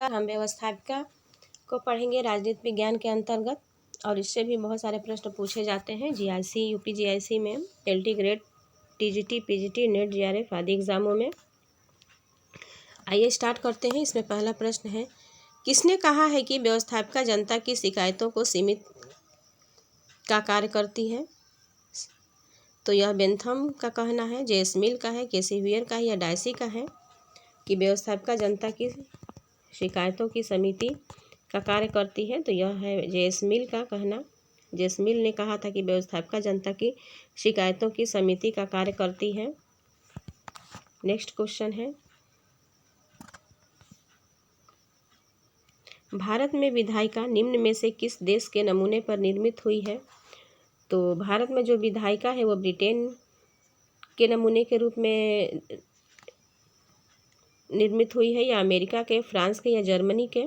हम व्यवस्थापिका को पढ़ेंगे राजनीति विज्ञान के अंतर्गत, और इससे भी बहुत सारे प्रश्न पूछे जाते हैं जीआईसी, यूपी जीआईसी में, LT grade, TGT, PGT, net, GRF आदि एग्जामों में। आइए स्टार्ट करते हैं। इसमें पहला प्रश्न है, किसने कहा है कि व्यवस्थापिका जनता की शिकायतों को सीमित का कार्य करती है? तो यह बेंथम का कहना है, जेएस मिल का है, केसी व्हीयर का है या डायसी का है कि व्यवस्थापिका जनता की शिकायतों की समिति का कार्य करती है। तो यह है जेएस मिल का कहना। जेएस मिल ने कहा था कि व्यवस्थापिका जनता की शिकायतों की समिति का कार्य करती है। नेक्स्ट क्वेश्चन है, भारत में विधायिका निम्न में से किस देश के नमूने पर निर्मित हुई है? तो भारत में जो विधायिका है वो ब्रिटेन के नमूने के रूप में निर्मित हुई है, या अमेरिका के, फ्रांस के या जर्मनी के?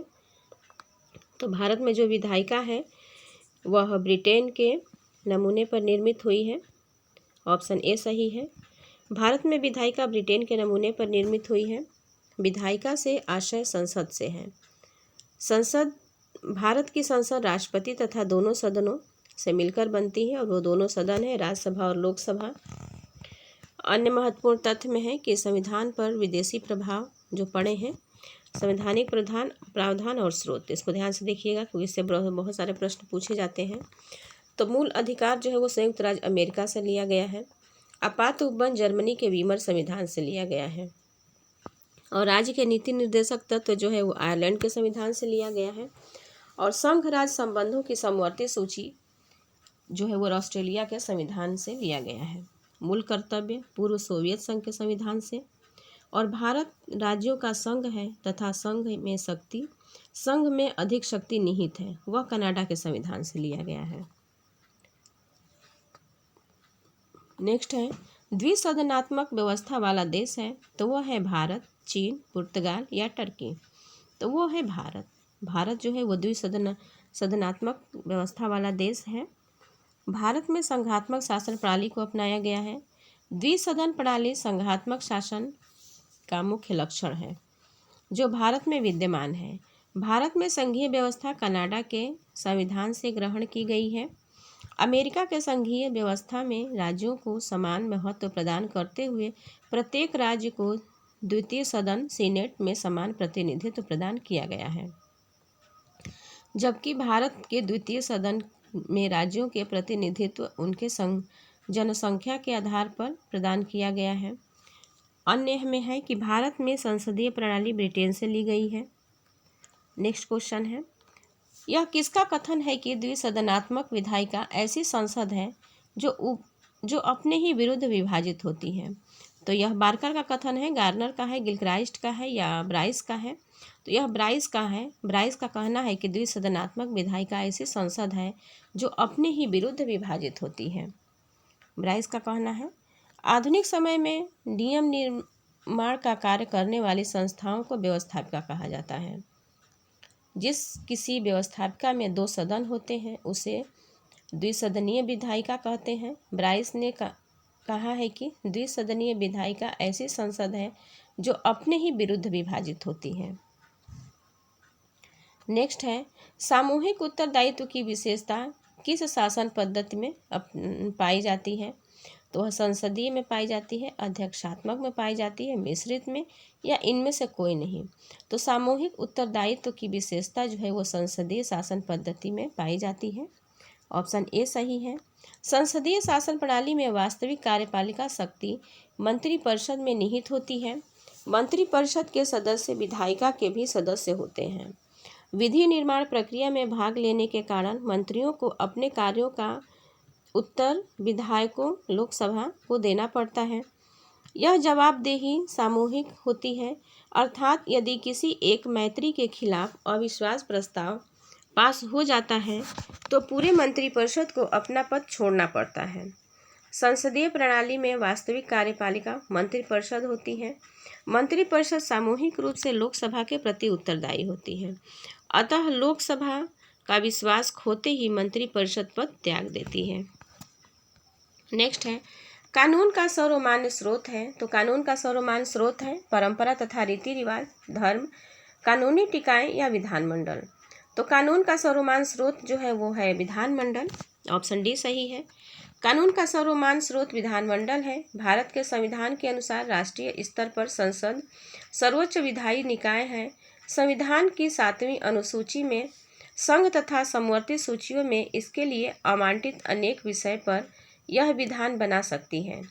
तो भारत में जो विधायिका है वह ब्रिटेन के नमूने पर निर्मित हुई है। ऑप्शन ए सही है। भारत में विधायिका ब्रिटेन के नमूने पर निर्मित हुई है। विधायिका से आशय संसद से है। संसद, भारत की संसद राष्ट्रपति तथा दोनों सदनों से मिलकर बनती है, और वो दोनों सदन है राज्यसभा और लोकसभा। अन्य महत्वपूर्ण तथ्य में है कि संविधान पर विदेशी प्रभाव जो पड़े हैं, संवैधानिक प्रावधान और स्रोत, इसको ध्यान से देखिएगा क्योंकि इससे बहुत सारे प्रश्न पूछे जाते हैं। तो मूल अधिकार जो है वो संयुक्त राज्य अमेरिका से लिया गया है। आपात उपबंध जर्मनी के वीमर संविधान से लिया गया है, और राज्य के नीति निर्देशक तत्व जो है वो आयरलैंड के संविधान से लिया गया है, और संघ राज्य संबंधों की समवर्ती सूची जो है वो ऑस्ट्रेलिया के संविधान से लिया गया है। मूल कर्तव्य पूर्व सोवियत संघ के संविधान से, और भारत राज्यों का संघ है तथा संघ में अधिक शक्ति निहित है, वह कनाडा के संविधान से लिया गया है। नेक्स्ट है, द्विसदनात्मक व्यवस्था वाला देश है, तो वह है भारत, चीन, पुर्तगाल या टर्की? तो वो है भारत। भारत जो है वो द्विसदनात्मक व्यवस्था वाला देश है। भारत में संघात्मक शासन प्रणाली को अपनाया गया है। द्विसदन प्रणाली संघात्मक शासन का मुख्य लक्षण है जो भारत में विद्यमान है। भारत में संघीय व्यवस्था कनाडा के संविधान से ग्रहण की गई है। अमेरिका के संघीय व्यवस्था में राज्यों को समान महत्व प्रदान करते हुए प्रत्येक राज्य को द्वितीय सदन सीनेट में समान प्रतिनिधित्व प्रदान किया गया है, जबकि भारत के द्वितीय सदन में राज्यों के प्रतिनिधित्व उनके जनसंख्या के आधार पर प्रदान किया गया है। अन्य में है कि भारत में संसदीय प्रणाली ब्रिटेन से ली गई है। नेक्स्ट क्वेश्चन है, यह किसका कथन है कि द्विसदनात्मक विधायिका ऐसी संसद है जो अपने ही विरुद्ध विभाजित होती है? तो यह बार्कर का कथन है, गार्नर का है, गिलक्राइस्ट का है या ब्राइस का है? तो यह ब्राइस का है। ब्राइस का कहना है कि द्विसदनात्मक विधायिका ऐसी संसद है जो अपने ही विरुद्ध विभाजित होती है। ब्राइस का कहना है। आधुनिक समय में नियम निर्माण का कार्य करने वाली संस्थाओं को व्यवस्थापिका कहा जाता है। जिस किसी व्यवस्थापिका में 2 सदन होते हैं उसे द्विसदनीय विधायिका कहते हैं। ब्राइस ने कहा है कि द्विसदनीय विधायिका ऐसी संसद है जो अपने ही विरुद्ध विभाजित होती है। नेक्स्ट है, सामूहिक उत्तरदायित्व की विशेषता किस शासन पद्धति में पाई जाती है? तो वह संसदीय में पाई जाती है, अध्यक्षात्मक में पाई जाती है, मिश्रित में, या इनमें से कोई नहीं? तो सामूहिक उत्तरदायित्व की विशेषता जो है वो संसदीय शासन पद्धति में पाई जाती है। ऑप्शन ए सही है। संसदीय शासन प्रणाली में वास्तविक कार्यपालिका शक्ति मंत्रिपरिषद में निहित होती है। मंत्रिपरिषद के सदस्य विधायिका के भी सदस्य होते हैं। विधि निर्माण प्रक्रिया में भाग लेने के कारण मंत्रियों को अपने कार्यों का उत्तर विधायकों लोकसभा को देना पड़ता है। यह जवाबदेही सामूहिक होती है, अर्थात यदि किसी एक मंत्री के खिलाफ अविश्वास प्रस्ताव पास हो जाता है तो पूरे मंत्रिपरिषद को अपना पद छोड़ना पड़ता है। संसदीय प्रणाली में वास्तविक कार्यपालिका मंत्रिपरिषद होती है। मंत्रिपरिषद सामूहिक रूप से लोकसभा के प्रति उत्तरदायी होती है, अतः लोकसभा का विश्वास खोते ही मंत्रिपरिषद पद त्याग देती है। नेक्स्ट है, कानून का सर्वमान्य स्रोत है। तो कानून का सर्वमान्य स्रोत है परंपरा तथा रीति रिवाज, धर्म, कानूनी टिकाएं या विधानमंडल। तो कानून का सर्वमान्य स्रोत जो है वो है विधानमंडल, ऑप्शन डी सही है। कानून का सर्वमान्य स्रोत विधानमंडल है। भारत के संविधान के अनुसार राष्ट्रीय स्तर पर संसद सर्वोच्च विधायी निकाय है। संविधान की 7वीं अनुसूची में संघ तथा समवर्ती सूचियों में इसके लिए आवंटित अनेक विषय पर यह विधान बना सकती है।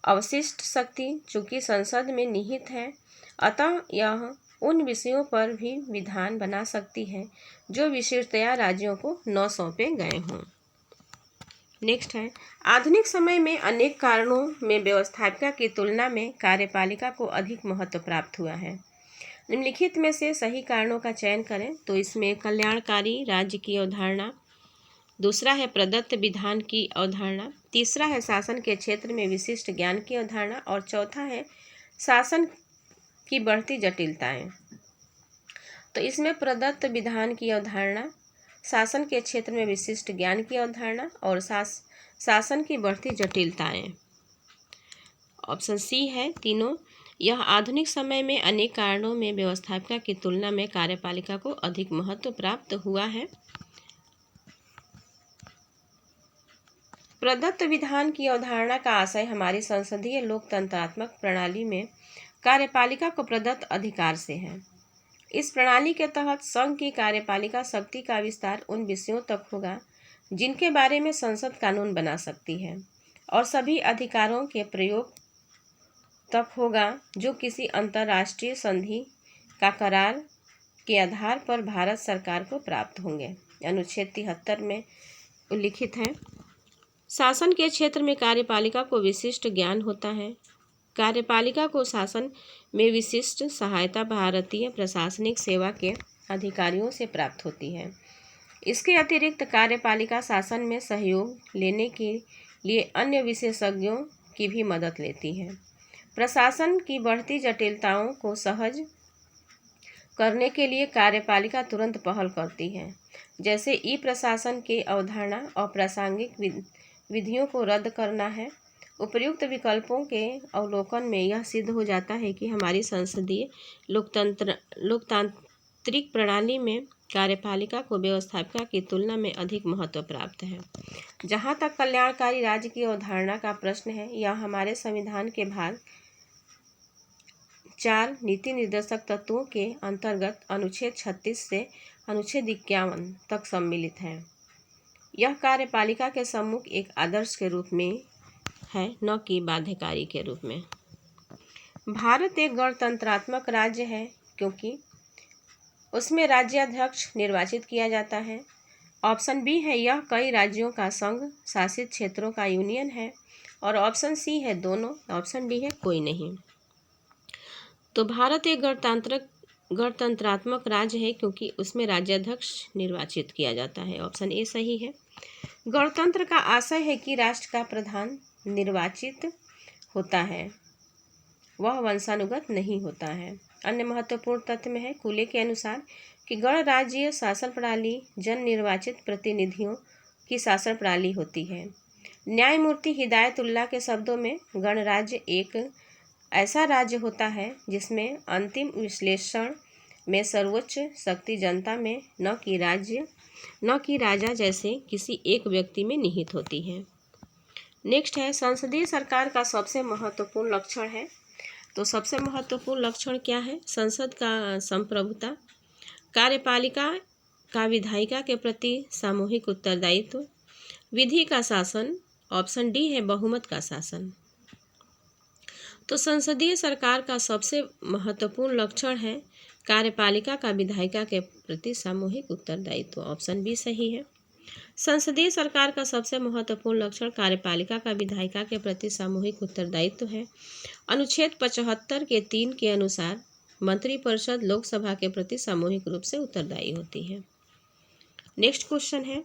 अवशिष्ट शक्ति चूंकि संसद में निहित है, अतः यह उन विषयों पर भी विधान बना सकती है जो विशेषतया राज्यों को न सौंपे गए हों। नेक्स्ट है, आधुनिक समय में अनेक कारणों में व्यवस्थापिका की तुलना में कार्यपालिका को अधिक महत्व प्राप्त हुआ है। निम्नलिखित में से सही कारणों का चयन करें। तो इसमें कल्याणकारी राज्य की अवधारणा, दूसरा है प्रदत्त विधान की अवधारणा, तीसरा है शासन के क्षेत्र में विशिष्ट ज्ञान की अवधारणा और चौथा है शासन की बढ़ती जटिलताएं। तो इसमें प्रदत्त विधान की अवधारणा, शासन के क्षेत्र में विशिष्ट ज्ञान की अवधारणा और शासन की बढ़ती जटिलताएं, ऑप्शन सी है तीनों। यह आधुनिक समय में अनेक कारणों में व्यवस्थापिका की तुलना में कार्यपालिका को अधिक महत्व प्राप्त हुआ है। प्रदत्त विधान की अवधारणा का आशय हमारी संसदीय लोकतंत्रात्मक प्रणाली में कार्यपालिका को प्रदत्त अधिकार से है। इस प्रणाली के तहत संघ की कार्यपालिका शक्ति का विस्तार उन विषयों तक होगा जिनके बारे में संसद कानून बना सकती है और सभी अधिकारों के प्रयोग तक होगा जो किसी अंतर्राष्ट्रीय संधि का करार के आधार पर भारत सरकार को प्राप्त होंगे। अनुच्छेद 73 में उल्लिखित है, शासन के क्षेत्र में कार्यपालिका को विशिष्ट ज्ञान होता है। कार्यपालिका को शासन में विशिष्ट सहायता भारतीय प्रशासनिक सेवा के अधिकारियों से प्राप्त होती है। इसके अतिरिक्त कार्यपालिका शासन में सहयोग लेने के लिए अन्य विशेषज्ञों की भी मदद लेती है। प्रशासन की बढ़ती जटिलताओं को सहज करने के लिए कार्यपालिका तुरंत पहल करती है, जैसे ई प्रशासन के अवधारणा और प्रासंगिक विधियों को रद्द करना है। उपर्युक्त विकल्पों के अवलोकन में यह सिद्ध हो जाता है कि हमारी संसदीय लोकतांत्रिक प्रणाली में कार्यपालिका को व्यवस्थापिका की तुलना में अधिक महत्व प्राप्त है। जहाँ तक कल्याणकारी राज्य की अवधारणा का प्रश्न है, यह हमारे संविधान के भाग 4 नीति निर्देशक तत्वों के अंतर्गत अनुच्छेद 36 से अनुच्छेद 51 तक सम्मिलित है। यह कार्यपालिका के सम्मुख एक आदर्श के रूप में है, न कि बाध्यकारी के रूप में। भारत एक गणतंत्रात्मक राज्य है क्योंकि उसमें राज्याध्यक्ष निर्वाचित किया जाता है। ऑप्शन बी है यह कई राज्यों का संघ शासित क्षेत्रों का यूनियन है और ऑप्शन सी है दोनों, ऑप्शन डी है कोई नहीं। तो भारत एक गणतंत्रात्मक राज्य है क्योंकि उसमें राज्याध्यक्ष निर्वाचित किया जाता है, ऑप्शन ए सही है। गणतंत्र का आशय है कि राष्ट्र का प्रधान निर्वाचित होता है, वह वंशानुगत नहीं होता है। अन्य महत्वपूर्ण तथ्य में है कूले के अनुसार कि गणराज्यीय शासन प्रणाली जन निर्वाचित प्रतिनिधियों की शासन प्रणाली होती है। न्यायमूर्ति हिदायतुल्लाह के शब्दों में गणराज्य एक ऐसा राज्य होता है जिसमें अंतिम विश्लेषण में सर्वोच्च शक्ति जनता में न कि राजा जैसे किसी एक व्यक्ति में निहित होती है। नेक्स्ट है, संसदीय सरकार का सबसे महत्वपूर्ण लक्षण है। तो सबसे महत्वपूर्ण लक्षण क्या है? संसद का संप्रभुता, कार्यपालिका का विधायिका के प्रति सामूहिक उत्तरदायित्व, विधि का शासन, ऑप्शन डी है बहुमत का शासन। तो संसदीय सरकार का सबसे महत्वपूर्ण लक्षण है कार्यपालिका का विधायिका के प्रति सामूहिक उत्तरदायित्व, ऑप्शन बी सही है। संसदीय सरकार का सबसे महत्वपूर्ण लक्षण कार्यपालिका का विधायिका के प्रति सामूहिक उत्तरदायित्व है। अनुच्छेद 75 के 3 के अनुसार मंत्रिपरिषद लोकसभा के प्रति सामूहिक रूप से उत्तरदायी होती है। नेक्स्ट क्वेश्चन है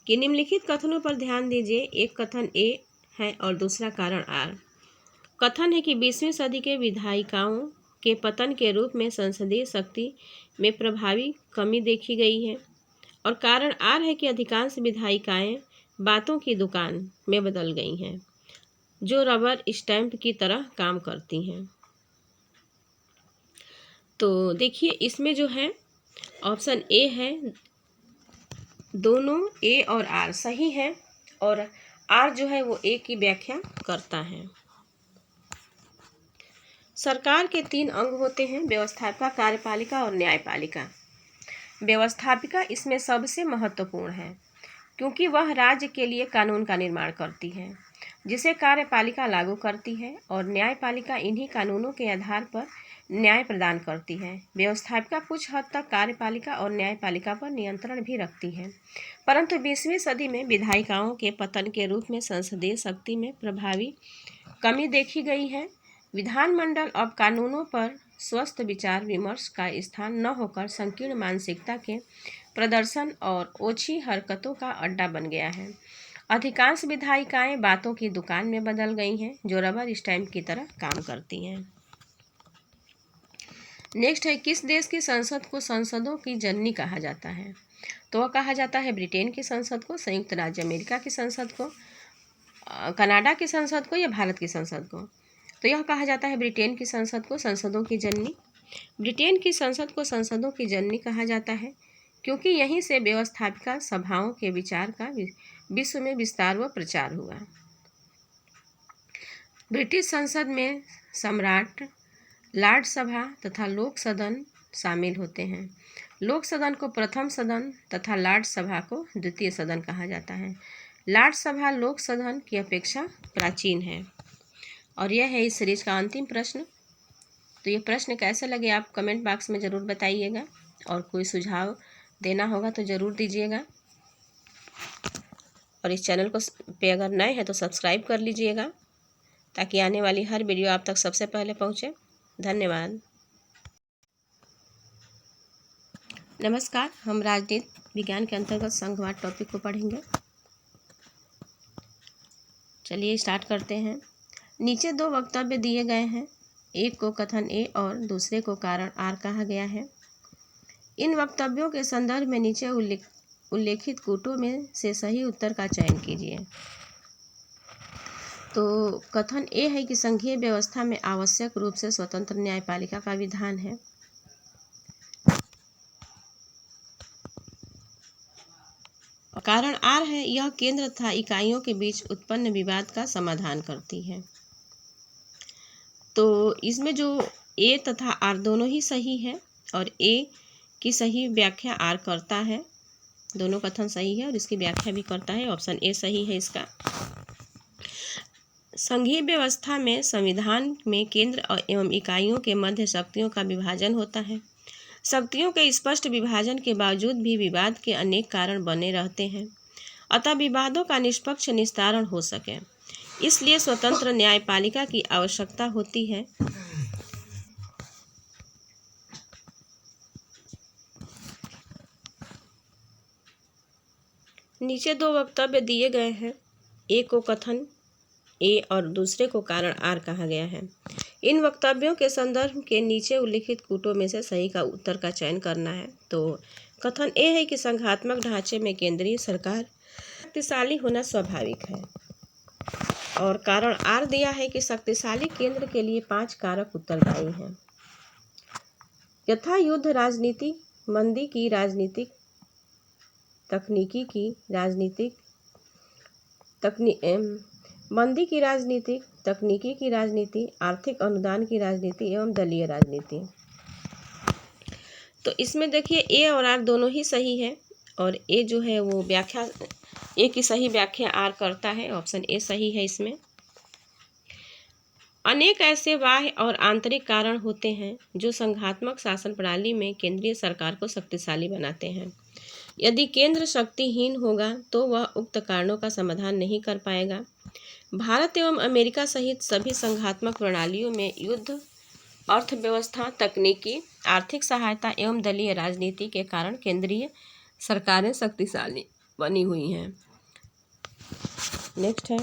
कि निम्नलिखित कथनों पर ध्यान दीजिए। एक कथन ए है और दूसरा कारण आर। कथन है कि 20वीं सदी के विधायिकाओं के पतन के रूप में संसदीय शक्ति में प्रभावी कमी देखी गई है और कारण आर है कि अधिकांश विधायिकाएं बातों की दुकान में बदल गई हैं जो रबर स्टैंप की तरह काम करती हैं। तो देखिए इसमें जो है ऑप्शन ए है, दोनों ए और आर सही है, और आर जो है वो ए की व्याख्या करता है। सरकार के 3 अंग होते हैं, व्यवस्थापिका, कार्यपालिका और न्यायपालिका। व्यवस्थापिका इसमें सबसे महत्वपूर्ण है क्योंकि वह राज्य के लिए कानून का निर्माण करती है, जिसे कार्यपालिका लागू करती है, और न्यायपालिका इन्हीं कानूनों के आधार पर न्याय प्रदान करती है। व्यवस्थापिका कुछ हद तक कार्यपालिका और न्यायपालिका पर नियंत्रण भी रखती है, परंतु 20वीं सदी में विधायिकाओं के पतन के रूप में संसदीय शक्ति में प्रभावी कमी देखी गई है। विधानमंडल अब कानूनों पर स्वस्थ विचार विमर्श का स्थान न होकर संकीर्ण मानसिकता के प्रदर्शन और ओछी हरकतों का अड्डा बन गया है। अधिकांश विधायिकाएं बातों की दुकान में बदल गई हैं, जो रबर स्टैंप की तरह काम करती हैं। नेक्स्ट है, किस देश की संसद को संसदों की जननी कहा जाता है? तो वह कहा जाता है ब्रिटेन की संसद को, संयुक्त राज्य अमेरिका की संसद को, कनाडा की संसद को, या भारत की संसद को? तो यह कहा जाता है ब्रिटेन की संसद को संसदों की जननी। ब्रिटेन की संसद को संसदों की जननी कहा जाता है क्योंकि यहीं से व्यवस्थापिका सभाओं के विचार का विश्व में विस्तार व प्रचार हुआ। ब्रिटिश संसद में सम्राट, लॉर्ड सभा तथा लोक सदन शामिल होते हैं। लोक सदन को प्रथम सदन तथा लॉर्ड सभा को द्वितीय सदन कहा जाता है। लॉर्ड सभा लोक सदन की अपेक्षा प्राचीन है। और यह है इस सीरीज का अंतिम प्रश्न। तो ये प्रश्न कैसे लगे आप कमेंट बॉक्स में ज़रूर बताइएगा, और कोई सुझाव देना होगा तो ज़रूर दीजिएगा। और इस चैनल को पे अगर नए हैं तो सब्सक्राइब कर लीजिएगा ताकि आने वाली हर वीडियो आप तक सबसे पहले पहुंचे। धन्यवाद। नमस्कार, हम राजनीति विज्ञान के अंतर्गत संघवाद टॉपिक को पढ़ेंगे। चलिए स्टार्ट करते हैं। नीचे 2 वक्तव्य दिए गए हैं, एक को कथन ए और दूसरे को कारण आर कहा गया है। इन वक्तव्यों के संदर्भ में नीचे उल्लेखित कूटों में से सही उत्तर का चयन कीजिए। तो कथन ए है कि संघीय व्यवस्था में आवश्यक रूप से स्वतंत्र न्यायपालिका का विधान है। कारण आर है, यह केंद्र तथा इकाइयों के बीच उत्पन्न विवाद का समाधान करती है। तो इसमें जो ए तथा आर दोनों ही सही है, और ए की सही व्याख्या आर करता है। दोनों कथन सही है और इसकी व्याख्या भी करता है। ऑप्शन ए सही है इसका। संघीय व्यवस्था में संविधान में केंद्र एवं इकाइयों के मध्य शक्तियों का विभाजन होता है। शक्तियों के स्पष्ट विभाजन के बावजूद भी विवाद के अनेक कारण बने रहते हैं, अतः विवादों का निष्पक्ष निस्तारण हो सके इसलिए स्वतंत्र न्यायपालिका की आवश्यकता होती है। नीचे 2 वक्तव्य दिए गए हैं, एक को कथन ए और दूसरे को कारण आर कहा गया है। इन वक्तव्यों के संदर्भ के नीचे उल्लिखित कूटों में से सही का उत्तर का चयन करना है। तो कथन ए है कि संघात्मक ढांचे में केंद्रीय सरकार शक्तिशाली होना स्वाभाविक है, और कारण आर दिया है कि शक्तिशाली केंद्र के लिए 5 कारक उत्तरदायी हैं, यथा युद्ध राजनीति, मंदी की राजनीतिक, मंदी की राजनीति, तकनीकी की राजनीति, आर्थिक अनुदान की राजनीति एवं दलीय राजनीति। तो इसमें देखिए ए और आर दोनों ही सही है, और ए जो है वो व्याख्या, ए की सही व्याख्या आर करता है। ऑप्शन ए सही है इसमें। अनेक ऐसे बाह्य और आंतरिक कारण होते हैं जो संघात्मक शासन प्रणाली में केंद्रीय सरकार को शक्तिशाली बनाते हैं। यदि केंद्र शक्तिहीन होगा तो वह उक्त कारणों का समाधान नहीं कर पाएगा। भारत एवं अमेरिका सहित सभी संघात्मक प्रणालियों में युद्ध, अर्थव्यवस्था, तकनीकी, आर्थिक सहायता एवं दलीय राजनीति के कारण केंद्रीय सरकारें शक्तिशाली बनी हुई हैं। नेक्स्ट है,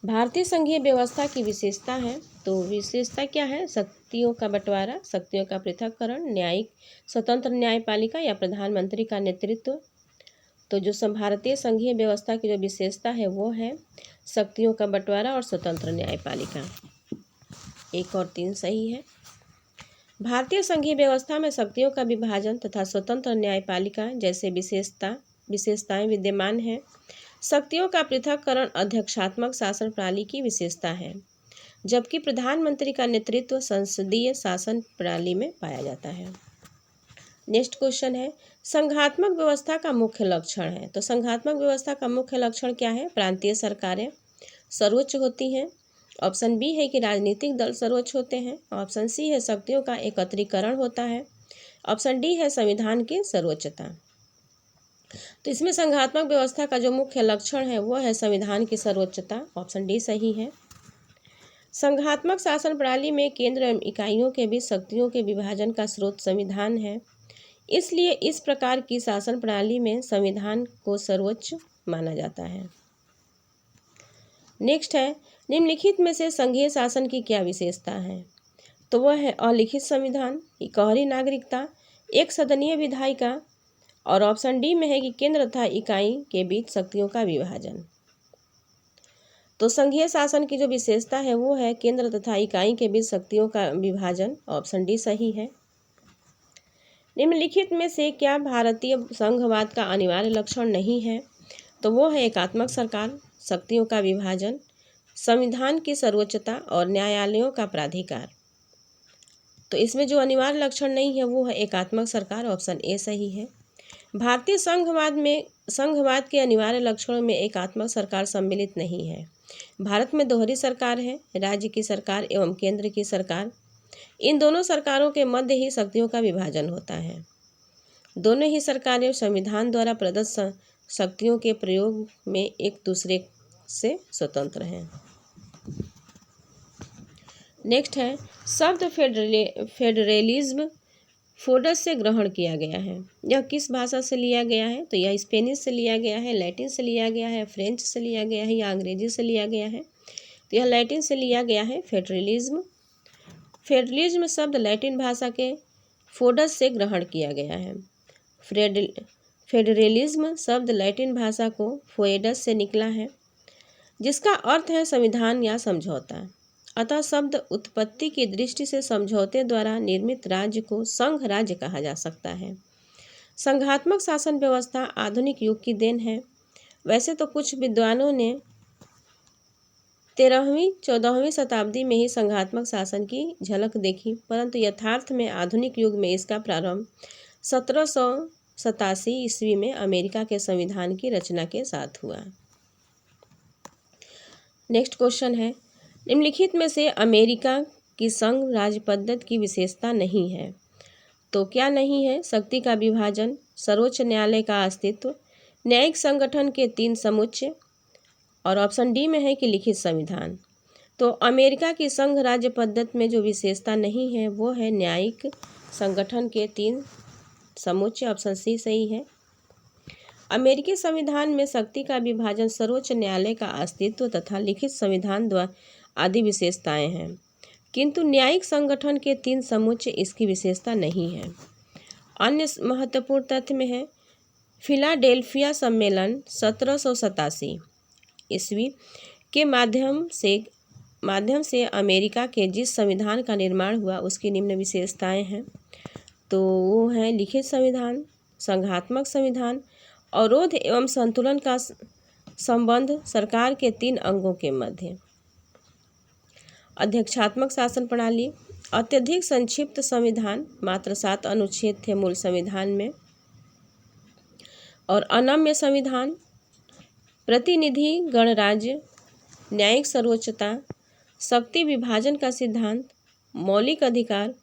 भारतीय संघीय व्यवस्था की विशेषता है। तो विशेषता क्या है? शक्तियों का बंटवारा, शक्तियों का पृथक्करण, न्यायिक स्वतंत्र न्यायपालिका या प्रधानमंत्री का नेतृत्व। तो जो भारतीय संघीय व्यवस्था की जो विशेषता है वो है शक्तियों का बंटवारा और स्वतंत्र न्यायपालिका। 1 और 3 सही है। भारतीय संघीय व्यवस्था में शक्तियों का विभाजन तथा स्वतंत्र न्यायपालिका जैसे विशेषताएं विद्यमान हैं। शक्तियों का पृथक्करण अध्यक्षात्मक शासन प्रणाली की विशेषता है, जबकि प्रधानमंत्री का नेतृत्व संसदीय शासन प्रणाली में पाया जाता है। नेक्स्ट क्वेश्चन है, संघात्मक व्यवस्था का मुख्य लक्षण है। तो संघात्मक व्यवस्था का मुख्य लक्षण क्या है? प्रांतीय सरकारें सर्वोच्च होती हैं। ऑप्शन बी है कि राजनीतिक दल सर्वोच्च होते हैं। ऑप्शन सी है शक्तियों का एकत्रीकरण होता है। ऑप्शन डी है संविधान की सर्वोच्चता। तो इसमें संघात्मक व्यवस्था का जो मुख्य लक्षण है वो है संविधान की सर्वोच्चता। ऑप्शन डी सही है। संघात्मक शासन प्रणाली में केंद्र एवं इकाइयों के बीच शक्तियों के विभाजन का स्रोत संविधान है, इसलिए इस प्रकार की शासन प्रणाली में संविधान को सर्वोच्च माना जाता है। नेक्स्ट है, निम्नलिखित में से संघीय शासन की क्या विशेषता है? तो वह है अलिखित संविधान, इकहरी नागरिकता, एक सदनीय विधायिका और ऑप्शन डी में है कि केंद्र तथा इकाई के बीच शक्तियों का विभाजन। तो संघीय शासन की जो विशेषता है वो है केंद्र तथा इकाई के बीच शक्तियों का विभाजन। ऑप्शन डी सही है। निम्नलिखित में से क्या भारतीय संघवाद का अनिवार्य लक्षण नहीं है? तो वो है एकात्मक सरकार, शक्तियों का विभाजन, संविधान की सर्वोच्चता और न्यायालयों का प्राधिकार। तो इसमें जो अनिवार्य लक्षण नहीं है वो है एकात्मक सरकार। ऑप्शन ए सही है। भारतीय संघवाद के अनिवार्य लक्षणों में एकात्मक सरकार सम्मिलित नहीं है। भारत में दोहरी सरकार है, राज्य की सरकार एवं केंद्र की सरकार। इन दोनों सरकारों के मध्य ही शक्तियों का विभाजन होता है। दोनों ही सरकारें संविधान द्वारा प्रदत्त शक्तियों के प्रयोग में एक दूसरे से स्वतंत्र हैं। नेक्स्ट है, शब्द फेडरलिज्म फोडस से ग्रहण किया गया है। यह किस भाषा से लिया गया है? तो यह स्पेनिश से लिया गया है, लैटिन से लिया गया है, फ्रेंच से लिया गया है या अंग्रेजी से लिया गया है? तो यह लैटिन से लिया गया है। फेडरलिज्म शब्द लैटिन भाषा के फोडस से ग्रहण किया गया है। फेडरलिज्म शब्द लैटिन भाषा को फोएडस से निकला है, जिसका अर्थ है संविधान या समझौता। अतः शब्द उत्पत्ति की दृष्टि से समझौते द्वारा निर्मित राज्य को संघ राज्य कहा जा सकता है। संघात्मक शासन व्यवस्था आधुनिक युग की देन है। वैसे तो कुछ विद्वानों ने 13वीं-14वीं शताब्दी में ही संघात्मक शासन की झलक देखी, परंतु यथार्थ में आधुनिक युग में इसका प्रारंभ 1787 ईस्वी में अमेरिका के संविधान की रचना के साथ हुआ। नेक्स्ट क्वेश्चन है, निम्नलिखित में से अमेरिका की संघ राज्य पद्धति की विशेषता नहीं है। तो क्या नहीं है? शक्ति का विभाजन, सर्वोच्च न्यायालय का अस्तित्व, न्यायिक संगठन के 3 समुच्चय और ऑप्शन डी में है कि लिखित संविधान। तो अमेरिका की संघ राज्य पद्धति में जो विशेषता नहीं है वो है न्यायिक संगठन के 3 समुच्चय। ऑप्शन सी सही है। अमेरिकी संविधान में शक्ति का विभाजन, सर्वोच्च न्यायालय का अस्तित्व तथा लिखित संविधान द्वारा आदि विशेषताएं हैं, किंतु न्यायिक संगठन के 3 समुच्चय इसकी विशेषता नहीं है। अन्य महत्वपूर्ण तथ्य में है फिलाडेल्फिया सम्मेलन 1787 ईस्वी के माध्यम से अमेरिका के जिस संविधान का निर्माण हुआ उसकी निम्न विशेषताएं हैं। तो वो है लिखित संविधान, संघात्मक संविधान, अवरोध एवं संतुलन का संबंध सरकार के 3 अंगों के मध्य, अध्यक्षात्मक शासन प्रणाली, अत्यधिक संक्षिप्त संविधान, मात्र 7 अनुच्छेद थे मूल संविधान में, और अनम्य संविधान, प्रतिनिधि गणराज्य, न्यायिक सर्वोच्चता, शक्ति विभाजन का सिद्धांत, मौलिक अधिकार,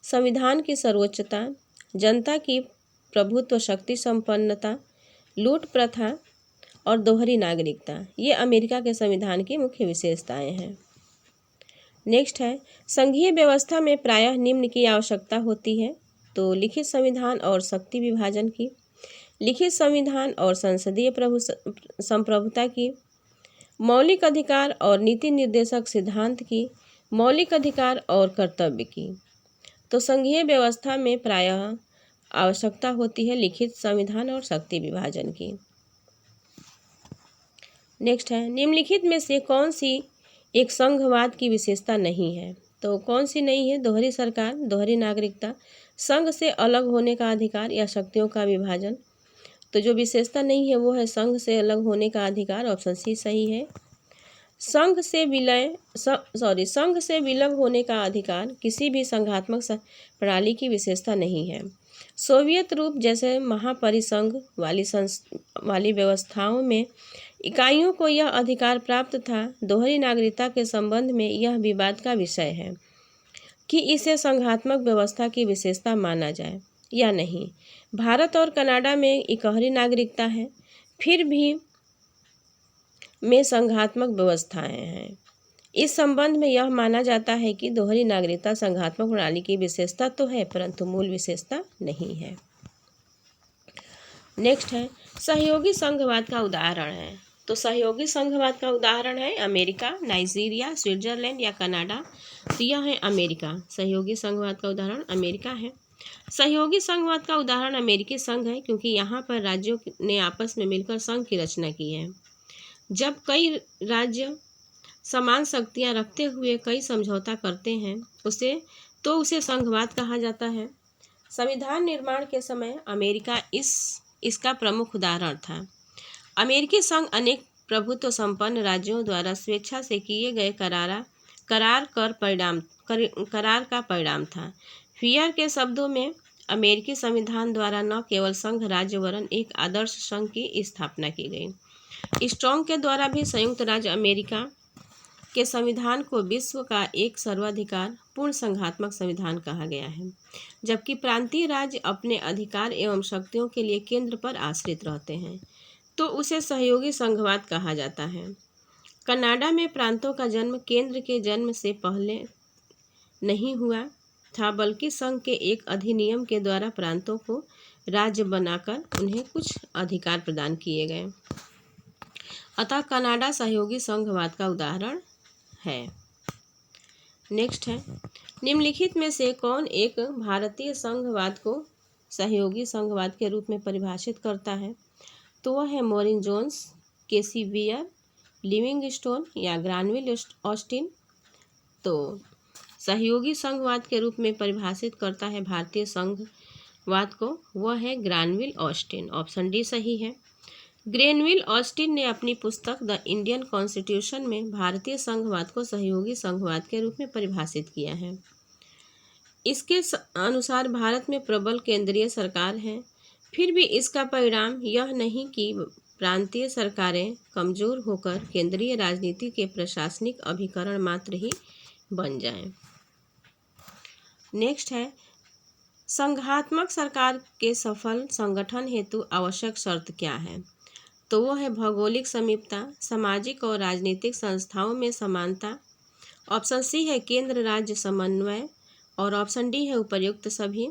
संविधान की सर्वोच्चता, जनता की प्रभुत्व शक्ति संपन्नता, लूट प्रथा और दोहरी नागरिकता, ये अमेरिका के संविधान की मुख्य विशेषताएं हैं। नेक्स्ट है, संघीय व्यवस्था में प्रायः निम्न की आवश्यकता होती है। तो लिखित संविधान और शक्ति विभाजन की, लिखित संविधान और संसदीय संप्रभुता की, मौलिक अधिकार और नीति निर्देशक सिद्धांत की, मौलिक अधिकार और कर्तव्य की। तो संघीय व्यवस्था में प्रायः आवश्यकता होती है लिखित संविधान और शक्ति विभाजन की। नेक्स्ट है, निम्नलिखित में से कौन सी एक संघवाद की विशेषता नहीं है? तो कौन सी नहीं है? दोहरी सरकार, दोहरी नागरिकता, संघ से अलग होने का अधिकार या शक्तियों का विभाजन। तो जो विशेषता नहीं है वो है संघ से अलग होने का अधिकार, ऑप्शन सी सही है। संघ से विलग होने का अधिकार किसी भी संघात्मक प्रणाली की विशेषता नहीं है। सोवियत रूप जैसे महापरिसंघ वाली व्यवस्थाओं में इकाइयों को यह अधिकार प्राप्त था। दोहरी नागरिकता के संबंध में यह विवाद का विषय है कि इसे संघात्मक व्यवस्था की विशेषता माना जाए या नहीं। भारत और कनाडा में इकहरी नागरिकता है, फिर भी में संघात्मक व्यवस्थाएं हैं। इस संबंध में यह माना जाता है कि दोहरी नागरिकता संघात्मक प्रणाली की विशेषता तो है परंतु मूल विशेषता नहीं है। नेक्स्ट है सहयोगी संघवाद का उदाहरण है। तो सहयोगी संघवाद का उदाहरण है अमेरिका, नाइजीरिया, स्विट्जरलैंड या कनाडा। तो यह है अमेरिका। सहयोगी संघवाद का उदाहरण अमेरिका है। सहयोगी संघवाद का उदाहरण अमेरिकी संघ है क्योंकि यहाँ पर राज्यों ने आपस में मिलकर संघ की रचना की है। जब कई राज्य समान शक्तियाँ रखते हुए कई समझौता करते हैं उसे संघवाद कहा जाता है। संविधान निर्माण के समय अमेरिका इसका प्रमुख उदाहरण था। अमेरिकी संघ अनेक प्रभुत्व संपन्न राज्यों द्वारा स्वेच्छा से किए गए करार का परिणाम था। फियर के शब्दों में अमेरिकी संविधान द्वारा न केवल संघ राज्य वरन एक आदर्श संघ की स्थापना की गई। स्ट्रॉन्ग के द्वारा भी संयुक्त राज्य अमेरिका के संविधान को विश्व का एक सर्वाधिकार पूर्ण संघात्मक संविधान कहा गया है, जबकि प्रांतीय राज्य अपने अधिकार एवं शक्तियों के लिए केंद्र पर आश्रित रहते हैं तो उसे सहयोगी संघवाद कहा जाता है। कनाडा में प्रांतों का जन्म केंद्र के जन्म से पहले नहीं हुआ था बल्कि संघ के एक अधिनियम के द्वारा प्रांतों को राज्य बनाकर उन्हें कुछ अधिकार प्रदान किए गए। अतः कनाडा सहयोगी संघवाद का उदाहरण है। नेक्स्ट है निम्नलिखित में से कौन एक भारतीय संघवाद को सहयोगी संघवाद के रूप में परिभाषित करता है? तो वह है मॉरिन जोन्स, केसी वियर, लिविंगस्टोन या ग्रानविल ऑस्टिन। तो सहयोगी संघवाद के रूप में परिभाषित करता है भारतीय संघवाद को वह है ग्रानविल ऑस्टिन, ऑप्शन डी सही है। ग्रेनविल ऑस्टिन ने अपनी पुस्तक द इंडियन कॉन्स्टिट्यूशन में भारतीय संघवाद को सहयोगी संघवाद के रूप में परिभाषित किया है। इसके अनुसार भारत में प्रबल केंद्रीय सरकार है, फिर भी इसका परिणाम यह नहीं कि प्रांतीय सरकारें कमजोर होकर केंद्रीय राजनीति के प्रशासनिक अभिकरण मात्र ही बन जाएं। नेक्स्ट है संघात्मक सरकार के सफल संगठन हेतु आवश्यक शर्त क्या है? तो वो है भौगोलिक समीपता, सामाजिक और राजनीतिक संस्थाओं में समानता, ऑप्शन सी है केंद्र राज्य समन्वय और ऑप्शन डी है उपर्युक्त सभी।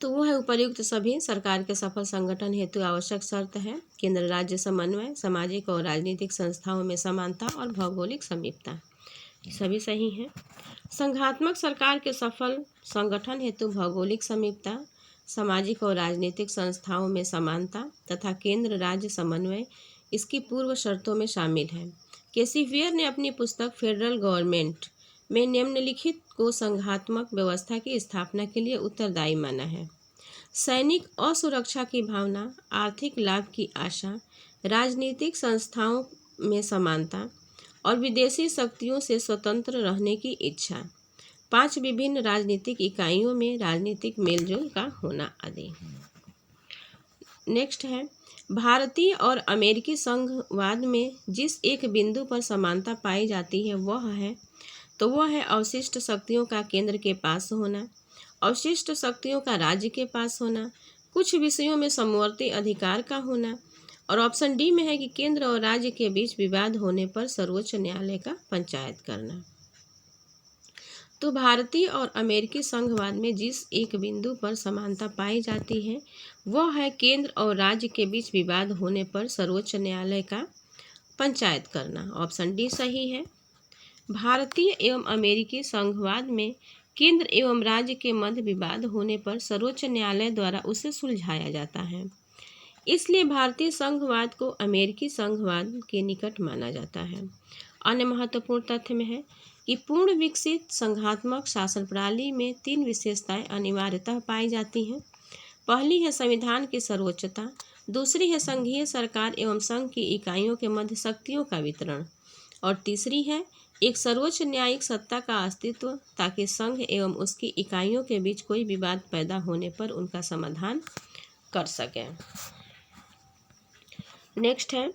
तो वो है उपर्युक्त सभी सरकार के सफल संगठन हेतु आवश्यक शर्त है केंद्र राज्य समन्वय, सामाजिक और राजनीतिक संस्थाओं में समानता और भौगोलिक समीपता, सभी सही हैं। संघात्मक सरकार के सफल संगठन हेतु भौगोलिक समीपता, सामाजिक और राजनीतिक संस्थाओं में समानता तथा केंद्र राज्य समन्वय इसकी पूर्व शर्तों में शामिल है। केसी वियर ने अपनी पुस्तक फेडरल गवर्नमेंट में निम्नलिखित को संघात्मक व्यवस्था की स्थापना के लिए उत्तरदायी माना है। सैनिक असुरक्षा की भावना, आर्थिक लाभ की आशा, राजनीतिक संस्थाओं में समानता और विदेशी शक्तियों से स्वतंत्र रहने की इच्छा, 5 विभिन्न राजनीतिक इकाइयों में राजनीतिक मेलजोल का होना आदि। नेक्स्ट है भारतीय और अमेरिकी संघवाद में जिस एक बिंदु पर समानता पाई जाती है वह है अवशिष्ट शक्तियों का केंद्र के पास होना, अवशिष्ट शक्तियों का राज्य के पास होना, कुछ विषयों में समवर्ती अधिकार का होना और ऑप्शन डी में है कि केंद्र और राज्य के बीच विवाद होने पर सर्वोच्च न्यायालय का पंचायत करना। तो भारतीय और अमेरिकी संघवाद में जिस एक बिंदु पर समानता पाई जाती है वह है केंद्र और राज्य के बीच विवाद होने पर सर्वोच्च न्यायालय का पंचायत करना, ऑप्शन डी सही है। भारतीय एवं अमेरिकी संघवाद में केंद्र एवं राज्य के मध्य विवाद होने पर सर्वोच्च न्यायालय द्वारा उसे सुलझाया जाता है, इसलिए भारतीय संघवाद को अमेरिकी संघवाद के निकट माना जाता है। अन्य महत्वपूर्ण तथ्य में है कि कि पूर्ण विकसित संघात्मक शासन प्रणाली में 3 विशेषताएं अनिवार्यतः पाई जाती हैं। पहली है संविधान की सर्वोच्चता, दूसरी है संघीय सरकार एवं संघ की इकाइयों के मध्य शक्तियों का वितरण, और तीसरी है एक सर्वोच्च न्यायिक सत्ता का अस्तित्व, ताकि संघ एवं उसकी इकाइयों के बीच कोई विवाद पैदा होने पर उनका समाधान कर सकें। नेक्स्ट है,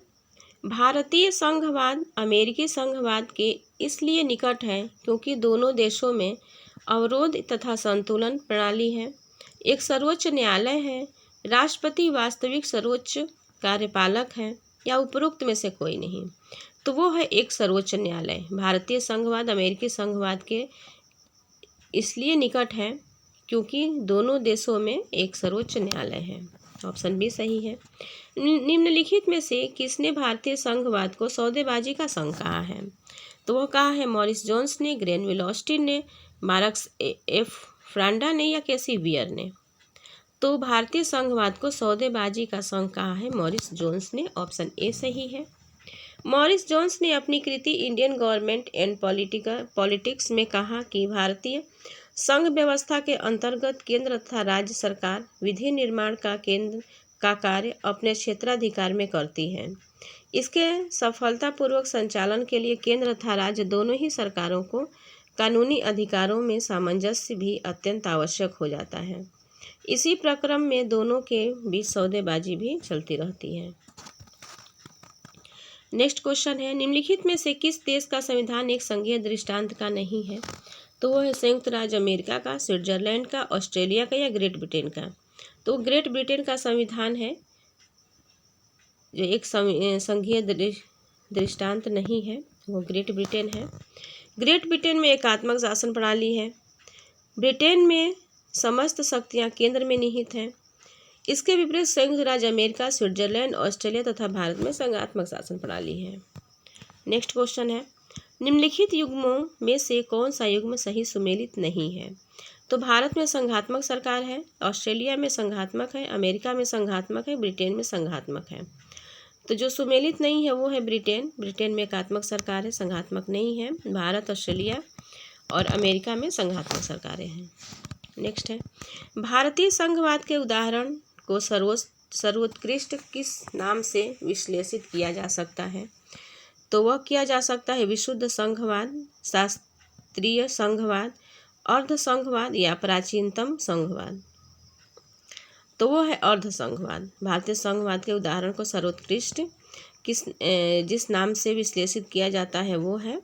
भारतीय संघवाद अमेरिकी संघवाद के इसलिए निकट है क्योंकि दोनों देशों में अवरोध तथा संतुलन प्रणाली है। एक सर्वोच्च न्यायालय है, राष्ट्रपति वास्तविक सर्वोच्च कार्यपालक है, या उपरोक्त में से कोई नहीं, तो वो है एक सर्वोच्च न्यायालय। भारतीय संघवाद अमेरिकी संघवाद के इसलिए निकट है क्योंकि दोनों देशों में एक सर्वोच्च न्यायालय है। ऑप्शन बी सही है। निम्नलिखित में से किसने भारतीय संघवाद को सौदेबाजी का संघ कहा है? तो वह कहा है मॉरिस जोन्स ने, ग्रेनविल ऑस्टिन ने, मार्कस एफ फ्रांडा ने, या केसी वियर ने। तो भारतीय संघवाद को सौदेबाजी का संघ कहा है मॉरिस जोन्स ने। ऑप्शन ए सही है। मॉरिस जोन्स ने अपनी कृति इंडियन गवर्नमेंट एंड पॉलिटिक्स में कहा कि भारतीय संघ व्यवस्था के अंतर्गत केंद्र तथा राज्य सरकार विधि निर्माण का कार्य अपने क्षेत्राधिकार में करती है। इसके सफलतापूर्वक संचालन के लिए केंद्र तथा राज्य दोनों ही सरकारों को कानूनी अधिकारों में सामंजस्य भी अत्यंत आवश्यक हो जाता है। इसी प्रक्रम में दोनों के बीच सौदेबाजी भी चलती रहती है। नेक्स्ट क्वेश्चन है, निम्नलिखित में से किस देश का संविधान एक संघीय दृष्टांत का नहीं है? तो वो है संयुक्त राज्य अमेरिका का, स्विट्जरलैंड का, ऑस्ट्रेलिया का, या ग्रेट ब्रिटेन का। तो ग्रेट ब्रिटेन का संविधान है जो एक संघीय दृष्टांत नहीं है, वो ग्रेट ब्रिटेन है। ग्रेट ब्रिटेन में एकात्मक शासन प्रणाली है। ब्रिटेन में समस्त शक्तियां केंद्र में निहित हैं। इसके विपरीत संयुक्त राज्य अमेरिका, स्विट्जरलैंड, ऑस्ट्रेलिया तथा भारत में संघात्मक शासन प्रणाली है। नेक्स्ट क्वेश्चन है, निम्नलिखित युग्मों में से कौन सा युग्म सही सुमेलित नहीं है? तो भारत में संघात्मक सरकार है, ऑस्ट्रेलिया में संघात्मक है, अमेरिका में संघात्मक है, ब्रिटेन में संघात्मक है। तो जो सुमेलित नहीं है वो है ब्रिटेन। ब्रिटेन में एकात्मक सरकार है, संघात्मक नहीं है। भारत, ऑस्ट्रेलिया और अमेरिका में संघात्मक सरकारें हैं। नेक्स्ट है, भारतीय संघवाद के उदाहरण को सर्वोत्कृष्ट किस नाम से विश्लेषित किया जा सकता है? तो वह किया जा सकता है विशुद्ध संघवाद, शास्त्रीय संघवाद, अर्ध संघवाद, या प्राचीनतम संघवाद। तो वो है अर्ध संघवाद। भारतीय संघवाद के उदाहरण को सर्वोत्कृष्ट जिस नाम से विश्लेषित किया जाता है वो है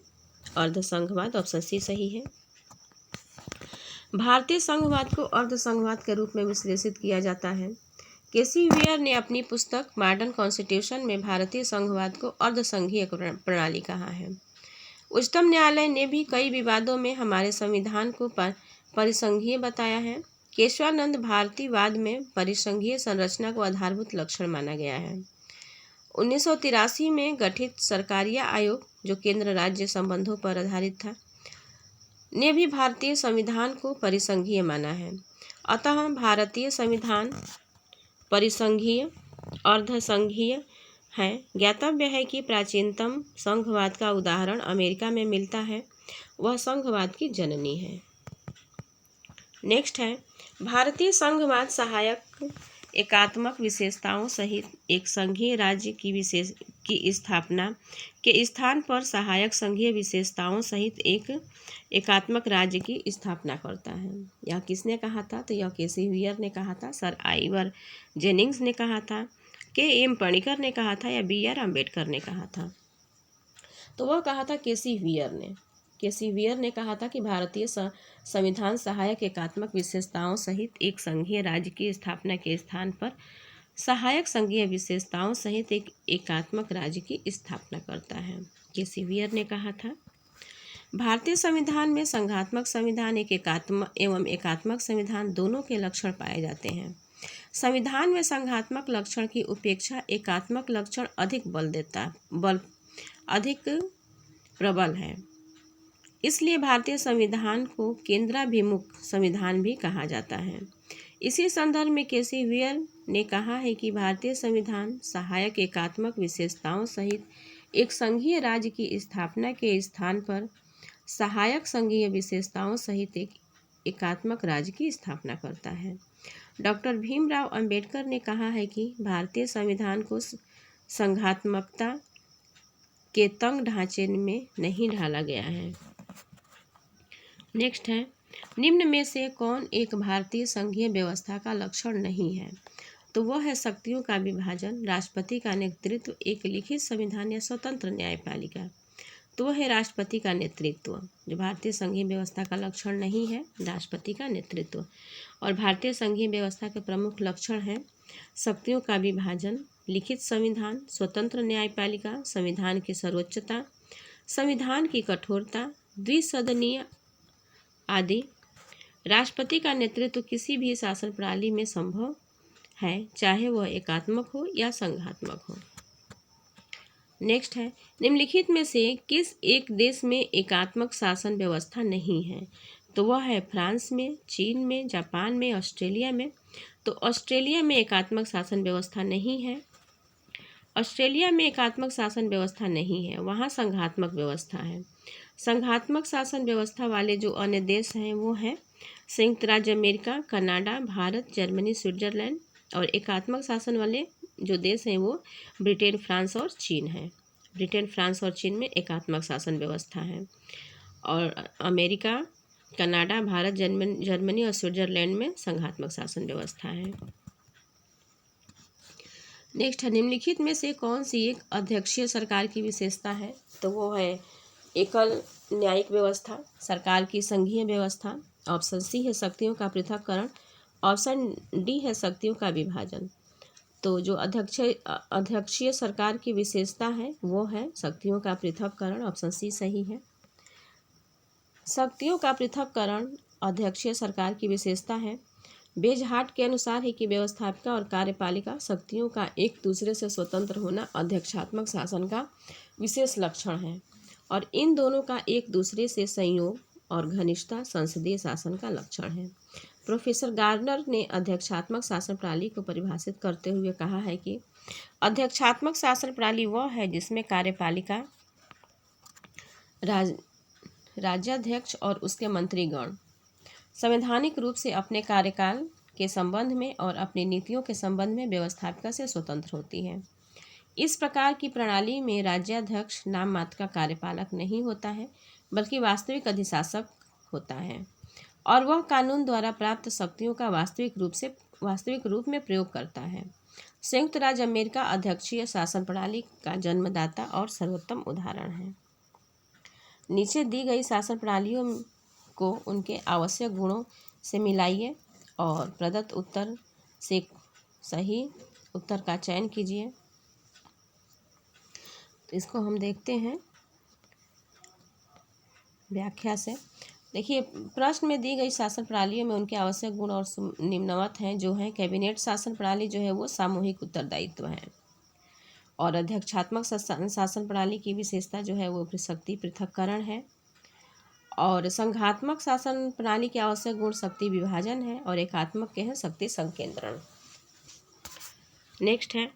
अर्ध संघवाद। ऑप्शन सी सही है। भारतीय संघवाद को अर्ध संघवाद के रूप में विश्लेषित किया जाता है। केसी वियर ने अपनी पुस्तक मॉडर्न कॉन्स्टिट्यूशन में भारतीय संघवाद को अर्ध संघीय प्रणाली कहा है। उच्चतम न्यायालय ने भी कई विवादों में हमारे संविधान को परिसंघीय बताया है। केशवानंद भारतीयवाद में परिसंघीय संरचना को आधारभूत लक्षण माना गया है। 1983 में गठित सरकारीय आयोग, जो केंद्र राज्य संबंधों पर आधारित था, ने भी भारतीय संविधान को परिसंघीय माना है। अतः भारतीय संविधान परिसंघीय अर्धसंघीय है। ज्ञातव्य है कि प्राचीनतम संघवाद का उदाहरण अमेरिका में मिलता है, वह संघवाद की जननी है। नेक्स्ट है, भारतीय संघवाद सहायक एकात्मक विशेषताओं सहित एक संघीय राज्य की स्थापना के स्थान पर सहायक संघीय विशेषताओं सहित एक एकात्मक राज्य की स्थापना करता है। यह किसने कहा था? तो यह केसी वियर ने कहा था, सर आइवर जेनिंग्स ने कहा था, के एम पणिकर ने कहा था, या बी आर अम्बेडकर ने कहा था? तो वह कहा था केसी वियर ने। केसी वियर ने कहा था कि भारतीय संविधान सहायक एकात्मक विशेषताओं सहित एक संघीय राज्य की स्थापना के स्थान पर सहायक संघीय विशेषताओं सहित एक एकात्मक राज्य की स्थापना करता है। केसी वियर ने कहा था। भारतीय संविधान में संघात्मक संविधान एवं एकात्मक संविधान दोनों के लक्षण पाए जाते हैं। संविधान में संघात्मक लक्षण की उपेक्षा एकात्मक लक्षण अधिक प्रबल है। इसलिए भारतीय संविधान को केंद्राभिमुख संविधान भी कहा जाता है। इसी संदर्भ में केसी वियर ने कहा है कि भारतीय संविधान सहायक एकात्मक विशेषताओं सहित एक संघीय राज्य की स्थापना के स्थान पर सहायक संघीय विशेषताओं सहित एक एकात्मक राज्य की स्थापना करता है। डॉक्टर भीमराव अंबेडकर ने कहा है कि भारतीय संविधान को संघात्मकता के तंग ढांचे में नहीं ढाला गया है। नेक्स्ट है, निम्न में से कौन एक भारतीय संघीय व्यवस्था का लक्षण नहीं है? तो वह है शक्तियों का विभाजन, राष्ट्रपति का नेतृत्व, एक लिखित संविधान या स्वतंत्र न्यायपालिका। तो वह है राष्ट्रपति का नेतृत्व। जो भारतीय संघीय व्यवस्था का लक्षण नहीं है, राष्ट्रपति का नेतृत्व। और भारतीय संघीय व्यवस्था के प्रमुख लक्षण हैं शक्तियों का विभाजन, लिखित संविधान, स्वतंत्र न्यायपालिका, संविधान की सर्वोच्चता, संविधान की कठोरता, द्विसदनीय आदि। राष्ट्रपति का नेतृत्व किसी भी शासन प्रणाली में संभव है, चाहे वह एकात्मक हो या संघात्मक हो। नेक्स्ट है, निम्नलिखित में से किस एक देश में एकात्मक शासन व्यवस्था नहीं है? तो वह है फ्रांस में, चीन में, जापान में, ऑस्ट्रेलिया में। तो ऑस्ट्रेलिया में एकात्मक शासन व्यवस्था नहीं है। ऑस्ट्रेलिया में एकात्मक शासन व्यवस्था नहीं है, वहाँ संघात्मक व्यवस्था है। संघात्मक शासन व्यवस्था वाले जो अन्य देश हैं वो हैं संयुक्त राज्य America, Canada, Bharat, Germany, Switzerland. और एकात्मक शासन वाले जो देश हैं वो ब्रिटेन, फ्रांस और चीन है। ब्रिटेन, फ्रांस और चीन में एकात्मक शासन व्यवस्था है। और अमेरिका, कनाडा, भारत, जर्मनी और स्विट्जरलैंड में संघात्मक शासन व्यवस्था है। नेक्स्ट है, निम्नलिखित में से कौन सी एक अध्यक्षीय सरकार की विशेषता है? तो वो है एकल न्यायिक व्यवस्था, सरकार की संघीय व्यवस्था। ऑप्शन सी है शक्तियों का पृथक्करण। ऑप्शन डी है शक्तियों का विभाजन। तो जो अध्यक्षीय सरकार की विशेषता है वो है शक्तियों का पृथक्करण। ऑप्शन सी सही है। शक्तियों का पृथक्करण अध्यक्षीय सरकार की विशेषता है। बेजहाट के अनुसार है कि व्यवस्थापिका और कार्यपालिका शक्तियों का एक दूसरे से स्वतंत्र होना अध्यक्षात्मक शासन का विशेष लक्षण है और इन दोनों का एक दूसरे से संयोग और घनिष्ठता संसदीय शासन का लक्षण है। प्रोफेसर गार्नर ने अध्यक्षात्मक शासन प्रणाली को परिभाषित करते हुए कहा है कि अध्यक्षात्मक शासन प्रणाली वह है जिसमें कार्यपालिका, राज्याध्यक्ष और उसके मंत्रीगण संवैधानिक रूप से अपने कार्यकाल के संबंध में और अपनी नीतियों के संबंध में व्यवस्थापिका से स्वतंत्र होती है। इस प्रकार की प्रणाली में राज्याध्यक्ष नाम मात्र का कार्यपालक नहीं होता है बल्कि वास्तविक अधिशासक होता है और वह कानून द्वारा प्राप्त शक्तियों का वास्तविक रूप में प्रयोग करता है। संयुक्त राज्य अमेरिका अध्यक्षीय शासन प्रणाली का जन्मदाता और सर्वोत्तम उदाहरण है। नीचे दी गई शासन प्रणालियों को उनके आवश्यक गुणों से मिलाइए और प्रदत्त उत्तर से सही उत्तर का चयन कीजिए। तो इसको हम देखते हैं व्याख्या से। देखिए, प्रश्न में दी गई शासन प्रणालियों में उनके आवश्यक गुण और निम्नवत हैं जो हैं कैबिनेट शासन प्रणाली जो है वो सामूहिक उत्तरदायित्व है और अध्यक्षात्मक शासन प्रणाली की विशेषता जो है वो शक्ति पृथक्करण है और संघात्मक शासन प्रणाली के आवश्यक गुण शक्ति विभाजन है और एकात्मक के हैं शक्ति संकेंद्रण। नेक्स्ट है,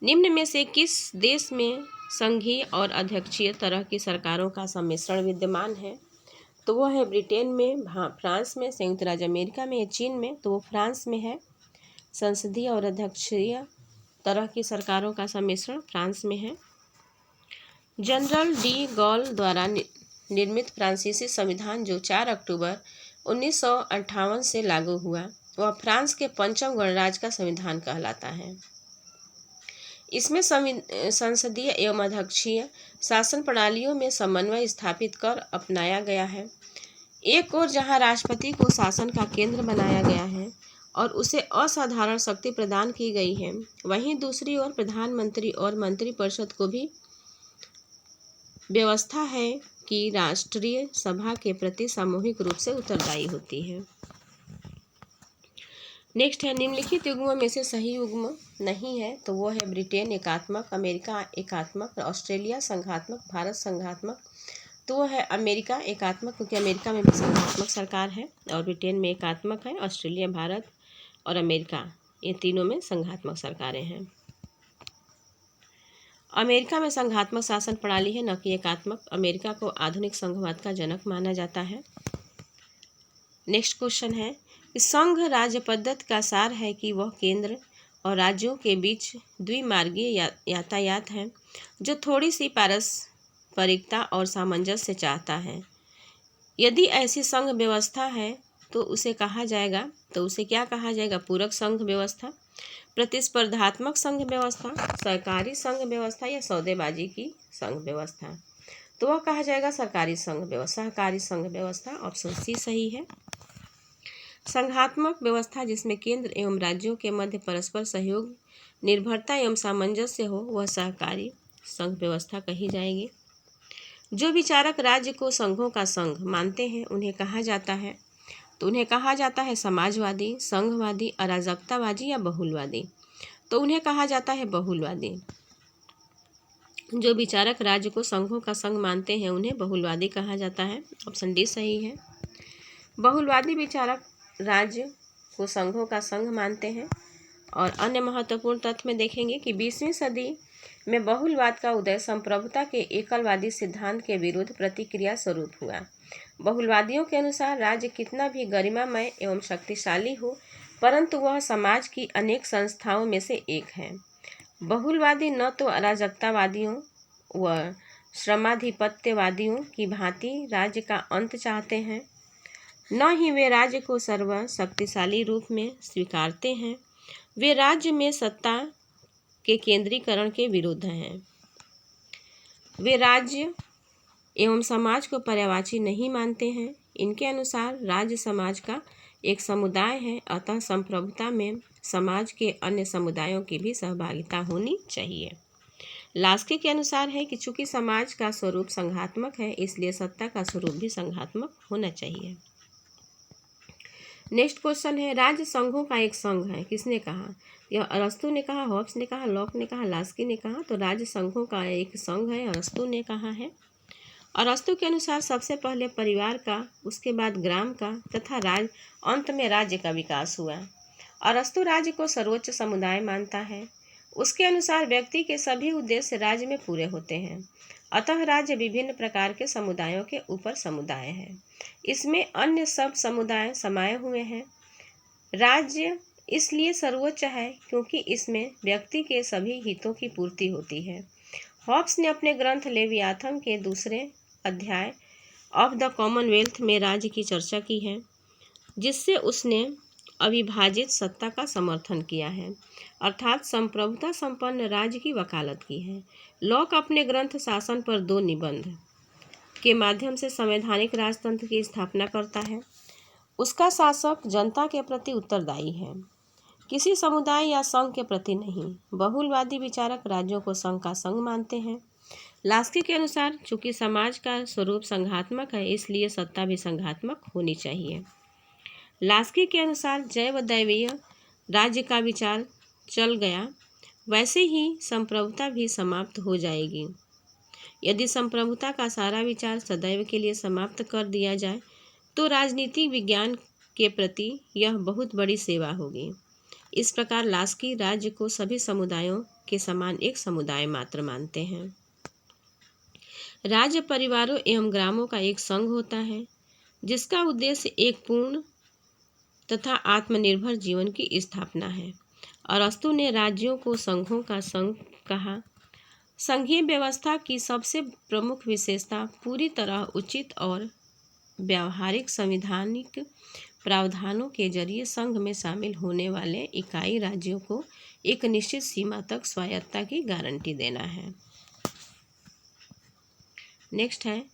निम्न में से किस देश में संघीय और अध्यक्षीय तरह की सरकारों का सम्मिश्रण विद्यमान है? तो वो है ब्रिटेन में, फ्रांस में, संयुक्त राज्य अमेरिका में या चीन में। तो वो फ्रांस में है। संसदीय और अध्यक्षीय तरह की सरकारों का सम्मिश्रण फ्रांस में है। जनरल डी गॉल द्वारा निर्मित फ्रांसीसी संविधान जो 4 अक्टूबर 1958 से लागू हुआ वह फ्रांस के पंचम गणराज्य का संविधान कहलाता है। इसमें संसदीय एवं अध्यक्षीय शासन प्रणालियों में समन्वय स्थापित कर अपनाया गया है। एक ओर जहां राष्ट्रपति को शासन का केंद्र बनाया गया है और उसे असाधारण शक्ति प्रदान की गई है, वहीं दूसरी ओर प्रधानमंत्री और मंत्रिपरिषद को भी व्यवस्था है कि राष्ट्रीय सभा के प्रति सामूहिक रूप से उत्तरदायी होती है। नेक्स्ट है, निम्नलिखित युग्मों में से सही युग्म नहीं है। तो वो है ब्रिटेन एकात्मक, अमेरिका एकात्मक, ऑस्ट्रेलिया संघात्मक, भारत संघात्मक। तो वो है अमेरिका एकात्मक क्योंकि अमेरिका में भी संघात्मक सरकार है और ब्रिटेन में एकात्मक है। ऑस्ट्रेलिया, भारत और अमेरिका ये तीनों में संघात्मक सरकारें हैं। अमेरिका में संघात्मक शासन प्रणाली है, न कि एकात्मक। अमेरिका को आधुनिक संघवाद का जनक माना जाता है। नेक्स्ट क्वेश्चन है कि संघ राज्य पद्धति का सार है कि वह केंद्र और राज्यों के बीच द्विमार्गीय यातायात है जो थोड़ी सी पारस्परिकता और सामंजस्य चाहता है। यदि ऐसी संघ व्यवस्था है तो उसे क्या कहा जाएगा? पूरक संघ व्यवस्था, प्रतिस्पर्धात्मक संघ व्यवस्था, सहकारी संघ व्यवस्था या सौदेबाजी की संघ व्यवस्था। तो वह कहा जाएगा सहकारी संघ व्यवस्था। ऑप्शन सी सही है। संघात्मक व्यवस्था जिसमें केंद्र एवं राज्यों के मध्य परस्पर सहयोग, निर्भरता एवं सामंजस्य हो, वह सहकारी संघ व्यवस्था कही जाएगी। जो विचारक राज्य को संघों का संघ मानते हैं उन्हें कहा जाता है समाजवादी, संघवादी, अराजकतावादी या बहुलवादी। तो उन्हें कहा जाता है बहुलवादी। जो विचारक राज्य को संघों का संघ मानते हैं उन्हें बहुलवादी कहा जाता है। ऑप्शन डी सही है। बहुलवादी विचारक राज्य को संघों का संघ मानते हैं। और अन्य महत्वपूर्ण तथ्य में देखेंगे कि 20वीं सदी में बहुलवाद का उदय संप्रभुता के एकलवादी सिद्धांत के विरुद्ध प्रतिक्रिया स्वरूप हुआ। बहुलवादियों के अनुसार राज्य कितना भी गरिमामय एवं शक्तिशाली हो, परंतु वह समाज की अनेक संस्थाओं में से एक है। बहुलवादी न तो अराजकतावादियों व श्रमाधिपत्यवादियों की भांति राज्य का अंत चाहते हैं, न ही वे राज्य को सर्वशक्तिशाली रूप में स्वीकारते हैं। वे राज्य में सत्ता के केंद्रीकरण के विरुद्ध हैं। वे राज्य एवं समाज को पर्यायवाची नहीं मानते हैं। इनके अनुसार राज्य समाज का एक समुदाय है, अतः संप्रभुता में समाज के अन्य समुदायों की भी सहभागिता होनी चाहिए। लास्की के अनुसार है कि चूंकि समाज का स्वरूप संघात्मक है, इसलिए सत्ता का स्वरूप भी संघात्मक होना चाहिए। नेक्स्ट क्वेश्चन है राज्य संघों का एक संघ है। किसने कहा? यह अरस्तु ने कहा, हॉब्स ने कहा, लॉक ने कहा, लास्की ने कहा। तो राज्य संघों का एक संघ है, अरस्तु ने कहा है। अरस्तु के अनुसार सबसे पहले परिवार का, उसके बाद ग्राम का तथा अंत में राज्य का विकास हुआ। अरस्तु राज्य को सर्वोच्च समुदाय मानता है। उसके अनुसार व्यक्ति के सभी उद्देश्य राज्य में पूरे होते हैं, अतः राज्य विभिन्न प्रकार के समुदायों के ऊपर समुदाय है। इसमें अन्य सब समुदाय समाये हुए हैं। राज्य इसलिए सर्वोच्च है क्योंकि इसमें व्यक्ति के सभी हितों की पूर्ति होती है। हॉब्स ने अपने ग्रंथ लेवियाथन के दूसरे अध्याय ऑफ द कॉमनवेल्थ में राज्य की चर्चा की है, जिससे उसने अविभाजित सत्ता का समर्थन किया है, अर्थात संप्रभुता संपन्न राज्य की वकालत की है। लॉक अपने ग्रंथ शासन पर 2 निबंध के माध्यम से संवैधानिक राजतंत्र की स्थापना करता है। उसका शासक जनता के प्रति उत्तरदायी है, किसी समुदाय या संघ के प्रति नहीं। बहुलवादी विचारक राज्यों को संघ का संघ मानते हैं। लास्की के अनुसार चूंकि समाज का स्वरूप संघात्मक है, इसलिए सत्ता भी संघात्मक होनी चाहिए। लास्की के अनुसार जैव दैवीय राज्य का विचार चल गया, वैसे ही संप्रभुता भी समाप्त हो जाएगी। यदि संप्रभुता का सारा विचार सदैव के लिए समाप्त कर दिया जाए तो राजनीतिक विज्ञान के प्रति यह बहुत बड़ी सेवा होगी। इस प्रकार लास्की राज्य को सभी समुदायों के समान एक समुदाय मात्र मानते हैं। राज्य परिवारों एवं ग्रामों का एक संघ होता है, जिसका उद्देश्य एक पूर्ण तथा आत्मनिर्भर जीवन की स्थापना है। अरस्तु ने राज्यों को संघों का संघ कहा। संघीय व्यवस्था की सबसे प्रमुख विशेषता पूरी तरह उचित और व्यावहारिक संवैधानिक प्रावधानों के जरिए संघ में शामिल होने वाले इकाई राज्यों को एक निश्चित सीमा तक स्वायत्तता की गारंटी देना है। नेक्स्ट है,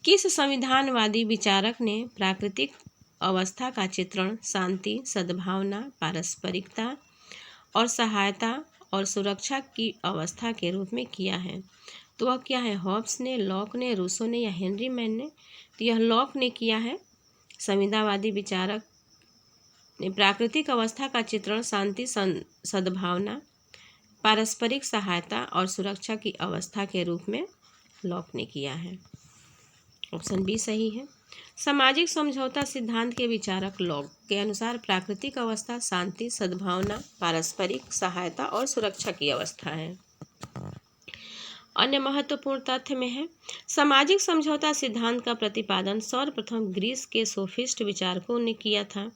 किस संविधानवादी विचारक ने प्राकृतिक अवस्था का चित्रण शांति, सद्भावना, पारस्परिकता और सहायता और सुरक्षा की अवस्था के रूप में किया है? तो वह क्या है? हॉब्स ने, लॉक ने, रूसो ने या हेनरी मैन ने? तो यह लॉक ने किया है। संविधानवादी विचारक ने प्राकृतिक अवस्था का चित्रण शांति, सद्भावना, पारस्परिक सहायता और सुरक्षा की अवस्था के रूप में लॉक ने किया है। ऑप्शन बी सही है। सामाजिक समझौता सिद्धांत के विचारक लॉक के अनुसार प्राकृतिक अवस्था शांति, सद्भावना, पारस्परिक सहायता और सुरक्षा की अवस्था है। अन्य महत्वपूर्ण तथ्य में है सामाजिक समझौता सिद्धांत का प्रतिपादन सर्वप्रथम ग्रीस के सोफिस्ट विचारकों ने किया था।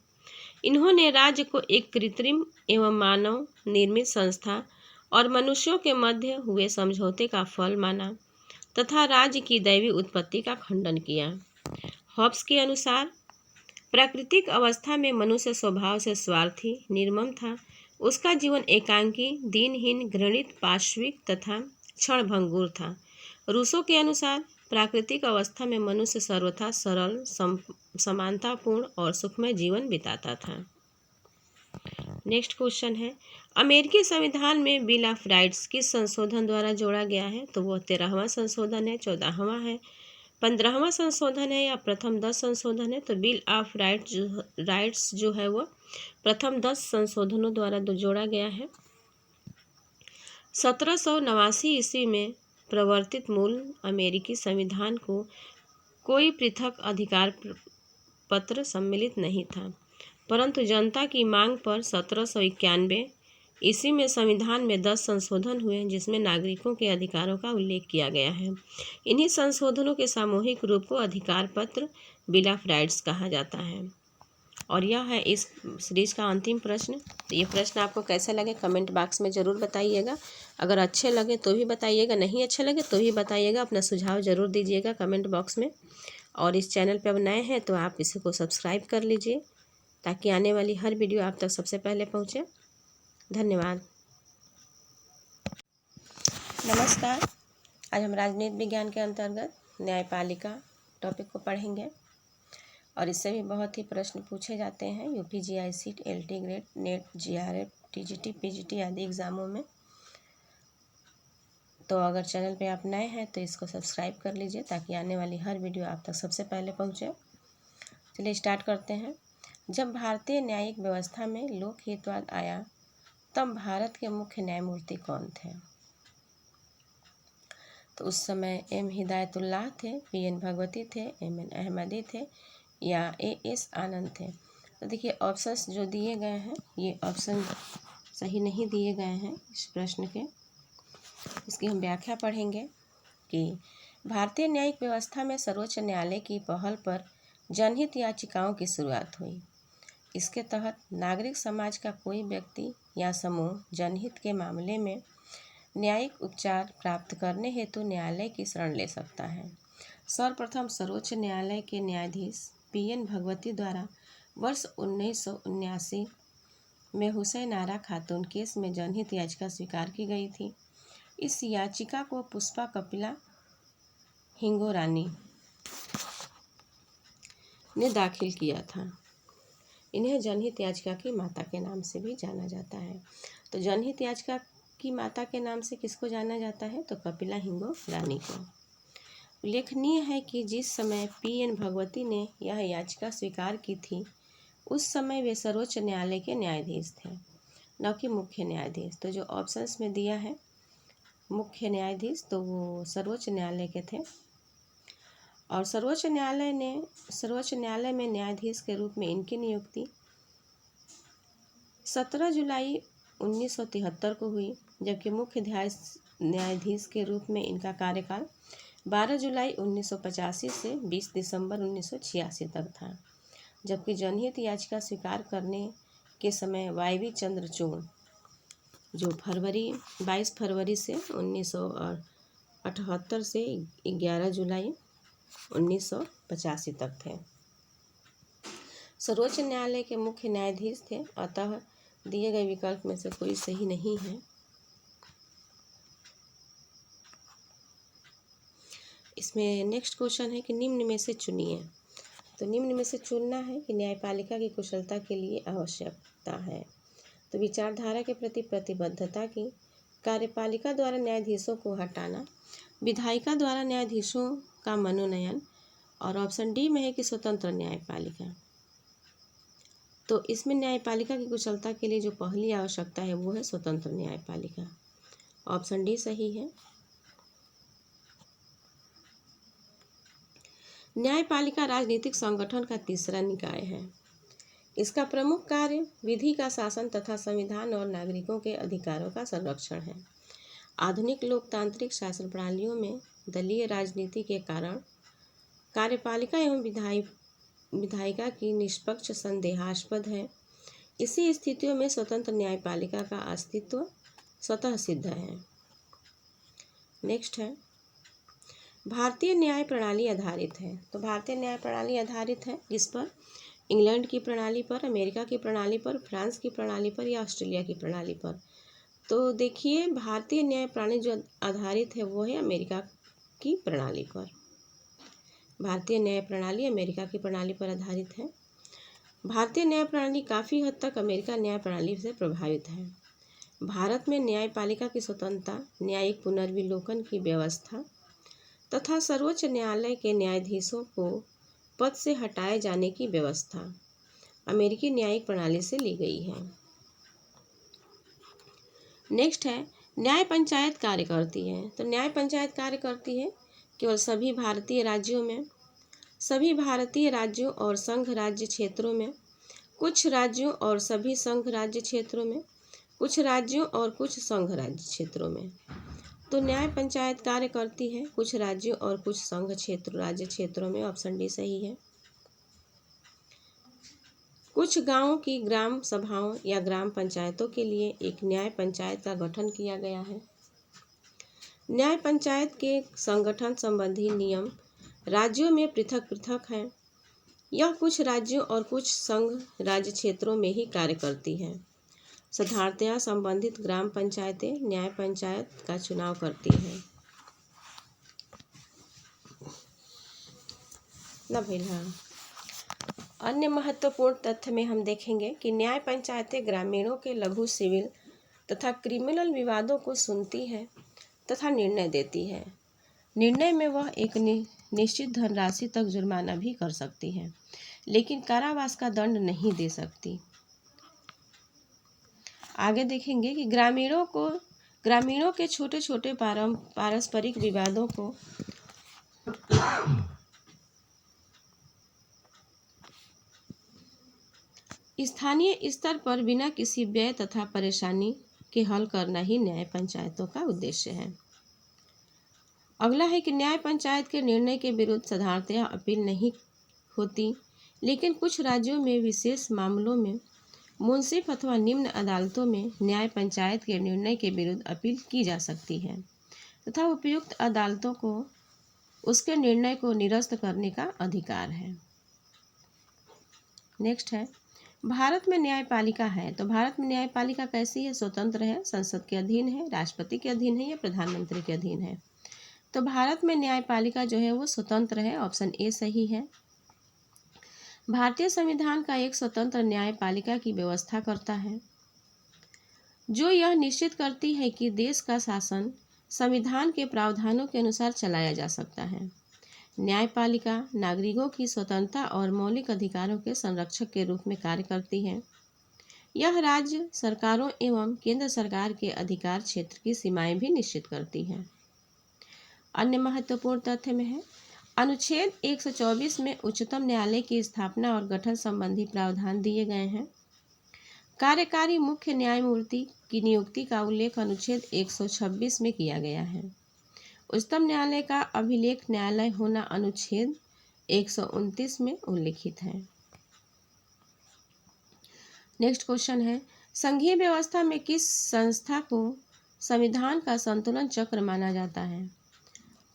इन्होंने राज्य को एक कृत्रिम एवं मानव निर्मित संस्था और मनुष्यों के मध्य हुए समझौते का फल माना तथा राज्य की दैवी उत्पत्ति का खंडन किया। हॉब्स के अनुसार प्राकृतिक अवस्था में मनुष्य स्वभाव से स्वार्थी निर्मम था। उसका जीवन एकांकी, दीनहीन, घृणित, पाशविक तथा क्षणभंगुर था। रूसो के अनुसार प्राकृतिक अवस्था में मनुष्य सर्वथा सरल, समानतापूर्ण और सुखमय जीवन बिताता था। नेक्स्ट क्वेश्चन है अमेरिकी संविधान में बिल ऑफ राइट्स किस संशोधन द्वारा जोड़ा गया है? तो वो 13वां संशोधन है, 14वां है, 15वां संशोधन है या प्रथम 10 संशोधन है? तो बिल ऑफ राइट्स जो है वो प्रथम 10 संशोधनों द्वारा जोड़ा गया है। 1789 ईस्वी में प्रवर्तित मूल अमेरिकी संविधान को कोई पृथक अधिकार पत्र सम्मिलित नहीं था, परंतु जनता की मांग पर 1791 ईस्वी में संविधान में 10 संशोधन हुए जिसमें नागरिकों के अधिकारों का उल्लेख किया गया है। इन्हीं संशोधनों के सामूहिक रूप को अधिकार पत्र बिल ऑफ राइट्स कहा जाता है। और यह है इस सीरीज का अंतिम प्रश्न। तो ये प्रश्न आपको कैसे लगे कमेंट बॉक्स में ज़रूर बताइएगा। अगर अच्छे लगे तो भी बताइएगा, नहीं अच्छे लगे तो भी बताइएगा। अपना सुझाव ज़रूर दीजिएगा कमेंट बॉक्स में। और इस चैनल पर अब नए हैं तो आप इसी को सब्सक्राइब कर लीजिए ताकि आने वाली हर वीडियो आप तक सबसे पहले पहुँचे। धन्यवाद। नमस्कार। आज हम राजनीति विज्ञान के अंतर्गत न्यायपालिका टॉपिक को पढ़ेंगे और इससे भी बहुत ही प्रश्न पूछे जाते हैं UP GIC, LT grade, net, GRF, TGT, PGT आदि एग्ज़ामों में। तो अगर चैनल पे आप नए हैं तो इसको सब्सक्राइब कर लीजिए ताकि आने वाली हर वीडियो आप तक सबसे पहले पहुँचे। चलिए स्टार्ट करते हैं। जब भारतीय न्यायिक व्यवस्था में लोकहितवाद आया तब भारत के मुख्य न्यायमूर्ति कौन थे? तो उस समय एम हिदायतुल्लाह थे, पीएन भगवती थे, एमएन अहमदी थे या एएस आनंद थे? तो देखिए ऑप्शंस जो दिए गए हैं ये ऑप्शन सही नहीं दिए गए हैं इस प्रश्न के। इसकी हम व्याख्या पढ़ेंगे कि भारतीय न्यायिक व्यवस्था में सर्वोच्च न्यायालय की पहल पर जनहित याचिकाओं की शुरुआत हुई। इसके तहत नागरिक समाज का कोई व्यक्ति या समूह जनहित के मामले में न्यायिक उपचार प्राप्त करने हेतु न्यायालय की शरण ले सकता है। सर्वप्रथम सर्वोच्च न्यायालय के न्यायाधीश पीएन भगवती द्वारा वर्ष 1979 में हुसैन आरा खातून केस में जनहित याचिका स्वीकार की गई थी। इस याचिका को पुष्पा कपिला हिंगोरानी ने दाखिल किया था। इन्हें जनहित याचिका की माता के नाम से भी जाना जाता है। तो जनहित याचिका की माता के नाम से किसको जाना जाता है? तो कपिला हिंगोरानी को। उल्लेखनीय है कि जिस समय पीएन भगवती ने यह याचिका स्वीकार की थी उस समय वे सर्वोच्च न्यायालय के न्यायाधीश थे, न कि मुख्य न्यायाधीश। तो जो ऑप्शंस में दिया है मुख्य न्यायाधीश तो वो सर्वोच्च न्यायालय के थे। और सर्वोच्च न्यायालय में न्यायाधीश के रूप में इनकी नियुक्ति 17 जुलाई 1973 को हुई, जबकि मुख्य न्यायाधीश के रूप में इनका कार्यकाल 12 जुलाई 1985 से 20 दिसंबर 1986 तक था। जबकि जनहित याचिका स्वीकार करने के समय वाईवी चंद्रचूड़ जो 22 फरवरी से 1978 से 11 जुलाई 1985 तक थे। सर्वोच्च न्यायालय के मुख्य न्यायाधीश थे, अतः दिए गए विकल्प में से कोई सही नहीं है। इसमें नेक्स्ट क्वेश्चन है कि निम्न में से चुनिए। तो निम्न में से चुनना है कि न्यायपालिका की कुशलता के लिए आवश्यकता है। तो विचारधारा के प्रति प्रतिबद्धता की, कार्यपालिका द्वारा न्यायाधीशों को हटाना, विधायिका द्वारा न्यायाधीशों का मनोनयन, और ऑप्शन डी में है कि स्वतंत्र न्यायपालिका। तो इसमें न्यायपालिका की कुशलता के लिए जो पहली आवश्यकता है वो है स्वतंत्र न्यायपालिका। ऑप्शन डी सही है। न्यायपालिका राजनीतिक संगठन का तीसरा निकाय है। इसका प्रमुख कार्य विधि का शासन तथा संविधान और नागरिकों के अधिकारों का संरक्षण है। आधुनिक लोकतांत्रिक शासन प्रणालियों में दलीय राजनीति के कारण कार्यपालिका एवं विधायिका की निष्पक्ष संदेहास्पद है। इसी स्थितियों में स्वतंत्र न्यायपालिका का अस्तित्व स्वतः सिद्ध है। नेक्स्ट है, भारतीय न्याय प्रणाली आधारित है। तो भारतीय न्याय प्रणाली आधारित है किस पर? इंग्लैंड की प्रणाली पर, अमेरिका की प्रणाली पर, फ्रांस की प्रणाली पर या ऑस्ट्रेलिया की प्रणाली पर? तो देखिए, भारतीय न्याय प्रणाली जो आधारित है वो है अमेरिका की प्रणाली पर। भारतीय न्याय प्रणाली अमेरिका की प्रणाली पर आधारित है। भारतीय न्याय प्रणाली काफ़ी हद तक अमेरिका न्याय प्रणाली से प्रभावित है। भारत में न्यायपालिका की स्वतंत्रता, न्यायिक पुनर्विलोकन की व्यवस्था तथा सर्वोच्च न्यायालय के न्यायाधीशों को पद से हटाए जाने की व्यवस्था अमेरिकी न्यायिक प्रणाली से ली गई है। नेक्स्ट है, न्याय पंचायत कार्य करती है। तो न्याय पंचायत कार्य करती है केवल सभी भारतीय राज्यों और संघ राज्य क्षेत्रों में, कुछ राज्यों और सभी संघ राज्य क्षेत्रों में, कुछ राज्यों और कुछ संघ राज्य क्षेत्रों में। तो न्याय पंचायत कार्य करती है कुछ राज्यों और कुछ संघ राज्य क्षेत्रों में। ऑप्शन डी सही है। कुछ गांवों की ग्राम सभाओं या ग्राम पंचायतों के लिए एक न्याय पंचायत का गठन किया गया है। न्याय पंचायत के संगठन संबंधी नियम राज्यों में पृथक पृथक हैं। यह कुछ राज्यों और कुछ संघ राज्य क्षेत्रों में ही कार्य करती है। साधारणतया संबंधित ग्राम पंचायतें न्याय पंचायत का चुनाव करती हैं। अन्य महत्वपूर्ण तथ्य में हम देखेंगे कि न्याय पंचायतें ग्रामीणों के लघु सिविल तथा क्रिमिनल विवादों को सुनती है तथा निर्णय देती है। निर्णय में वह एक निश्चित धनराशि तक जुर्माना भी कर सकती है, लेकिन कारावास का दंड नहीं दे सकती। आगे देखेंगे कि ग्रामीणों के छोटे छोटे पारस्परिक विवादों को स्थानीय स्तर पर बिना किसी व्यय तथा परेशानी के हल करना ही न्याय पंचायतों का उद्देश्य है। अगला है कि न्याय पंचायत के निर्णय के विरुद्ध साधारणतया अपील नहीं होती, लेकिन कुछ राज्यों में विशेष मामलों में मुंसिफ अथवा निम्न अदालतों में न्याय पंचायत के निर्णय के विरुद्ध अपील की जा सकती है तथा उपयुक्त अदालतों को उसके निर्णय को निरस्त करने का अधिकार है। नेक्स्ट है, भारत में न्यायपालिका है। तो भारत में न्यायपालिका कैसी है? स्वतंत्र है, संसद के अधीन है, राष्ट्रपति के अधीन है या प्रधानमंत्री के अधीन है? तो भारत में न्यायपालिका जो है वो स्वतंत्र है। ऑप्शन ए सही है। भारतीय संविधान का एक स्वतंत्र न्यायपालिका की व्यवस्था करता है, जो यह निश्चित करती है कि देश का शासन संविधान के प्रावधानों के अनुसार चलाया जा सकता है। न्यायपालिका नागरिकों की स्वतंत्रता और मौलिक अधिकारों के संरक्षक के रूप में कार्य करती है। यह राज्य सरकारों एवं केंद्र सरकार के अधिकार क्षेत्र की सीमाएं भी निश्चित करती है। अन्य महत्वपूर्ण तथ्य में है, अनुच्छेद 124 में उच्चतम न्यायालय की स्थापना और गठन संबंधी प्रावधान दिए गए हैं। कार्यकारी मुख्य न्यायमूर्ति की नियुक्ति का उल्लेख अनुच्छेद 126 में किया गया है। उच्चतम न्यायालय का अभिलेख न्यायालय होना अनुच्छेद 129 में उल्लिखित है। नेक्स्ट क्वेश्चन है, संघीय व्यवस्था में किस संस्था को संविधान का संतुलन चक्र माना जाता है?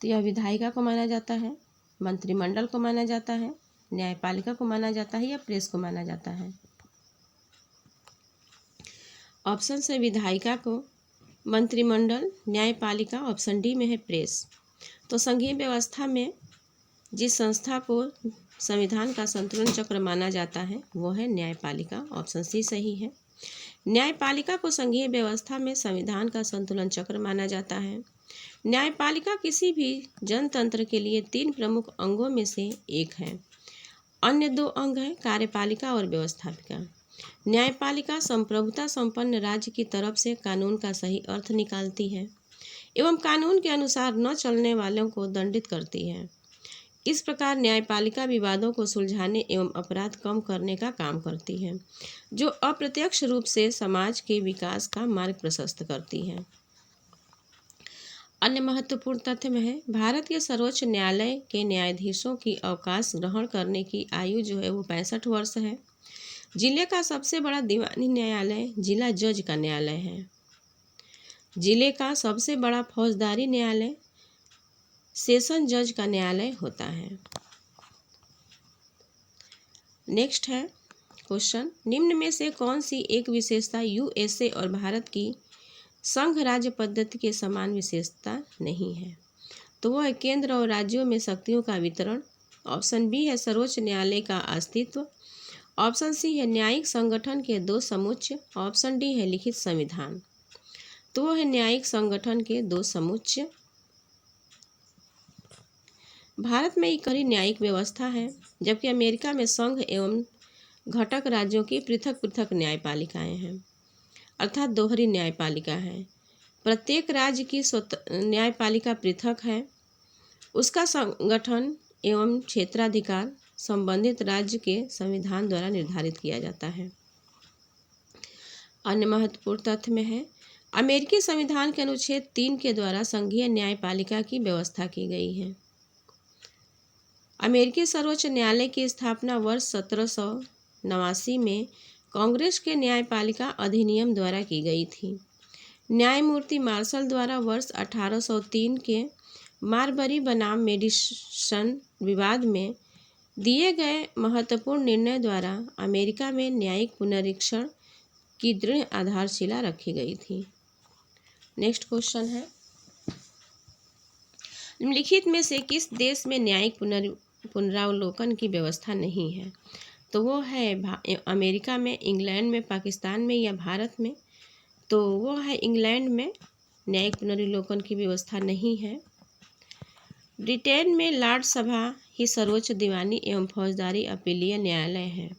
तो यह विधायिका को माना जाता है, मंत्रिमंडल को माना जाता है, न्यायपालिका को माना जाता है या प्रेस को माना जाता है? ऑप्शन से विधायिका को, मंत्रिमंडल, न्यायपालिका, ऑप्शन डी में है प्रेस। तो संघीय व्यवस्था में जिस संस्था को संविधान का संतुलन चक्र माना जाता है वो है न्यायपालिका। ऑप्शन सी सही है। न्यायपालिका को संघीय व्यवस्था में संविधान का संतुलन चक्र माना जाता है। न्यायपालिका किसी भी जनतंत्र के लिए 3 प्रमुख अंगों में से एक है। अन्य 2 अंग हैं कार्यपालिका और व्यवस्थापिका। न्यायपालिका संप्रभुता संपन्न राज्य की तरफ से कानून का सही अर्थ निकालती है एवं कानून के अनुसार न चलने वालों को दंडित करती है। इस प्रकार न्यायपालिका विवादों को सुलझाने एवं अपराध कम करने का काम करती है, जो अप्रत्यक्ष रूप से समाज के विकास का मार्ग प्रशस्त करती है। अन्य महत्वपूर्ण तथ्य में है भारत के सर्वोच्च न्यायालय के न्यायाधीशों की अवकाश ग्रहण करने की आयु जो है वो 65 वर्ष है। जिले का सबसे बड़ा दीवानी न्यायालय जिला जज का न्यायालय है। जिले का सबसे बड़ा फौजदारी न्यायालय सेशन जज का न्यायालय होता है। नेक्स्ट है क्वेश्चन, निम्न में से कौन सी एक विशेषता यूएसए और भारत की संघ राज्य पद्धति के समान विशेषता नहीं है? तो वो है केंद्र और राज्यों में शक्तियों का वितरण। ऑप्शन बी है सर्वोच्च न्यायालय का अस्तित्व। ऑप्शन सी है न्यायिक संगठन के दो समुच्चय। ऑप्शन डी है लिखित संविधान। तो वो है न्यायिक संगठन के दो समुच्चय। भारत में एक कड़ी न्यायिक व्यवस्था है, जबकि अमेरिका में संघ एवं घटक राज्यों की पृथक पृथक न्यायपालिकाएं हैं, अर्थात दोहरी न्यायपालिका है। प्रत्येक राज्य की न्यायपालिका पृथक है। उसका संगठन एवं क्षेत्राधिकार संबंधित राज्य के संविधान द्वारा निर्धारित किया जाता है। अन्य महत्वपूर्ण तथ्य में है अमेरिकी संविधान के अनुच्छेद 3 के द्वारा संघीय न्यायपालिका की व्यवस्था की गई है। अमेरिकी सर्वोच्च न्यायालय की स्थापना वर्ष 1789 में कांग्रेस के न्यायपालिका अधिनियम द्वारा की गई थी। न्यायमूर्ति मार्शल द्वारा वर्ष 1803 के मारबरी बनाम मेडिसन विवाद में दिए गए महत्वपूर्ण निर्णय द्वारा अमेरिका में न्यायिक पुनरीक्षण की दृढ़ आधारशिला रखी गई थी। नेक्स्ट क्वेश्चन है, निम्नलिखित में से किस देश में न्यायिक पुनरावलोकन की व्यवस्था नहीं है? तो वो है अमेरिका में, इंग्लैंड में, पाकिस्तान में या भारत में? तो वो है इंग्लैंड में न्यायिक पुनर्विलोकन की व्यवस्था नहीं है। ब्रिटेन में लॉर्ड सभा ही सर्वोच्च दीवानी एवं फौजदारी अपीलीय न्यायालय है,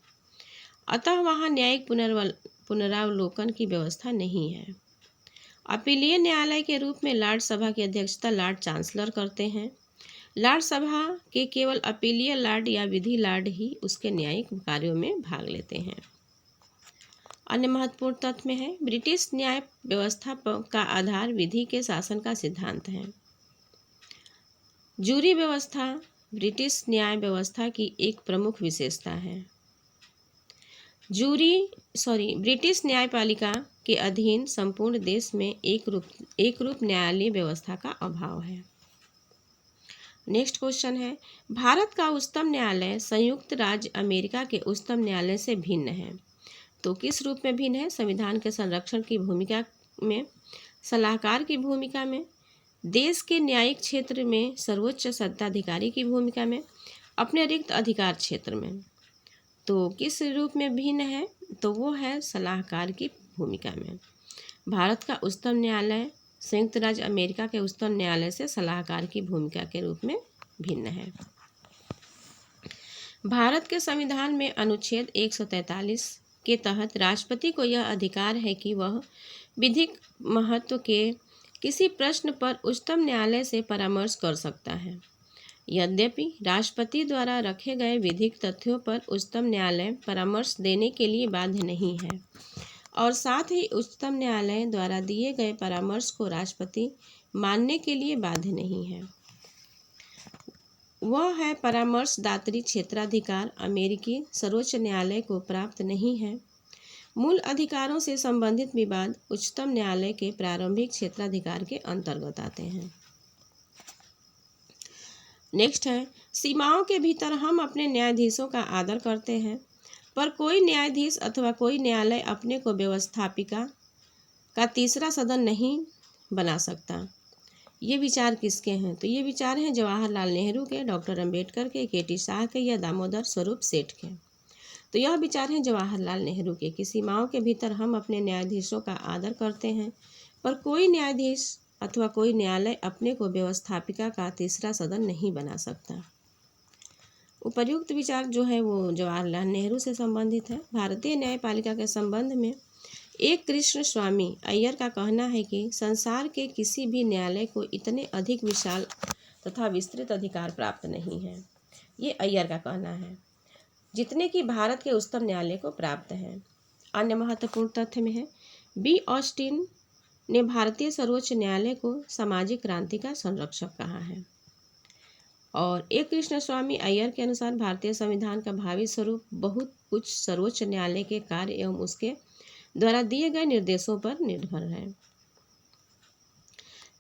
अतः वहाँ न्यायिक पुनरावलोकन की व्यवस्था नहीं है। अपीलीय न्यायालय के रूप में लॉर्ड सभा की अध्यक्षता लॉर्ड चांसलर करते हैं। लॉर्ड सभा के केवल अपीलीय लॉर्ड या विधि लॉर्ड ही उसके न्यायिक कार्यों में भाग लेते हैं। अन्य महत्वपूर्ण तथ्य में है ब्रिटिश न्याय व्यवस्था का आधार विधि के शासन का सिद्धांत है। जूरी व्यवस्था ब्रिटिश न्याय व्यवस्था की एक प्रमुख विशेषता है। ब्रिटिश न्यायपालिका के अधीन संपूर्ण देश में एक रूप न्यायालय व्यवस्था का अभाव है। नेक्स्ट क्वेश्चन है, भारत का उच्चतम न्यायालय संयुक्त राज्य अमेरिका के उच्चतम न्यायालय से भिन्न है। तो किस रूप में भिन्न है? संविधान के संरक्षण की भूमिका में, सलाहकार की भूमिका में, देश के न्यायिक क्षेत्र में सर्वोच्च सत्ताधिकारी की भूमिका में, अपने रिक्त अधिकार क्षेत्र में। तो किस रूप में भिन्न है? तो वो है सलाहकार की भूमिका में। भारत का उच्चतम न्यायालय संयुक्त राज्य अमेरिका के उच्चतम न्यायालय से सलाहकार की भूमिका के रूप में भिन्न है। भारत के संविधान में अनुच्छेद 143 के तहत राष्ट्रपति को यह अधिकार है कि वह विधिक महत्व के किसी प्रश्न पर उच्चतम न्यायालय से परामर्श कर सकता है। यद्यपि राष्ट्रपति द्वारा रखे गए विधिक तथ्यों पर उच्चतम न्यायालय परामर्श देने के लिए बाध्य नहीं है, और साथ ही उच्चतम न्यायालय द्वारा दिए गए परामर्श को राष्ट्रपति मानने के लिए बाध्य नहीं है। वह है परामर्शदात्री क्षेत्राधिकार अमेरिकी सर्वोच्च न्यायालय को प्राप्त नहीं है। मूल अधिकारों से संबंधित विवाद उच्चतम न्यायालय के प्रारंभिक क्षेत्राधिकार के अंतर्गत आते हैं। नेक्स्ट है, सीमाओं के भीतर हम अपने न्यायाधीशों का आदर करते हैं, पर कोई न्यायाधीश अथवा कोई न्यायालय अपने को व्यवस्थापिका का तीसरा सदन नहीं बना सकता। ये विचार किसके हैं? तो ये विचार हैं जवाहरलाल नेहरू के, डॉक्टर अंबेडकर के, के.टी. शाह के या दामोदर स्वरूप सेठ के। तो यह विचार हैं जवाहरलाल नेहरू के कि सीमाओं के भीतर हम अपने न्यायाधीशों का आदर करते हैं, पर कोई न्यायाधीश अथवा कोई न्यायालय अपने को व्यवस्थापिका का तीसरा सदन नहीं बना सकता। उपर्युक्त विचार जो है वो जवाहरलाल नेहरू से संबंधित है। भारतीय न्यायपालिका के संबंध में एक कृष्ण स्वामी अय्यर का कहना है कि संसार के किसी भी न्यायालय को इतने अधिक विशाल तथा विस्तृत अधिकार प्राप्त नहीं है, ये अय्यर का कहना है, जितने कि भारत के उच्चतम न्यायालय को प्राप्त है। अन्य महत्वपूर्ण तथ्य में है बी. ऑस्टिन ने भारतीय सर्वोच्च न्यायालय को सामाजिक क्रांति का संरक्षक कहा है। और ए कृष्ण स्वामी अय्यर के अनुसार भारतीय संविधान का भावी स्वरूप बहुत कुछ सर्वोच्च न्यायालय के कार्य एवं उसके द्वारा दिए गए निर्देशों पर निर्भर है।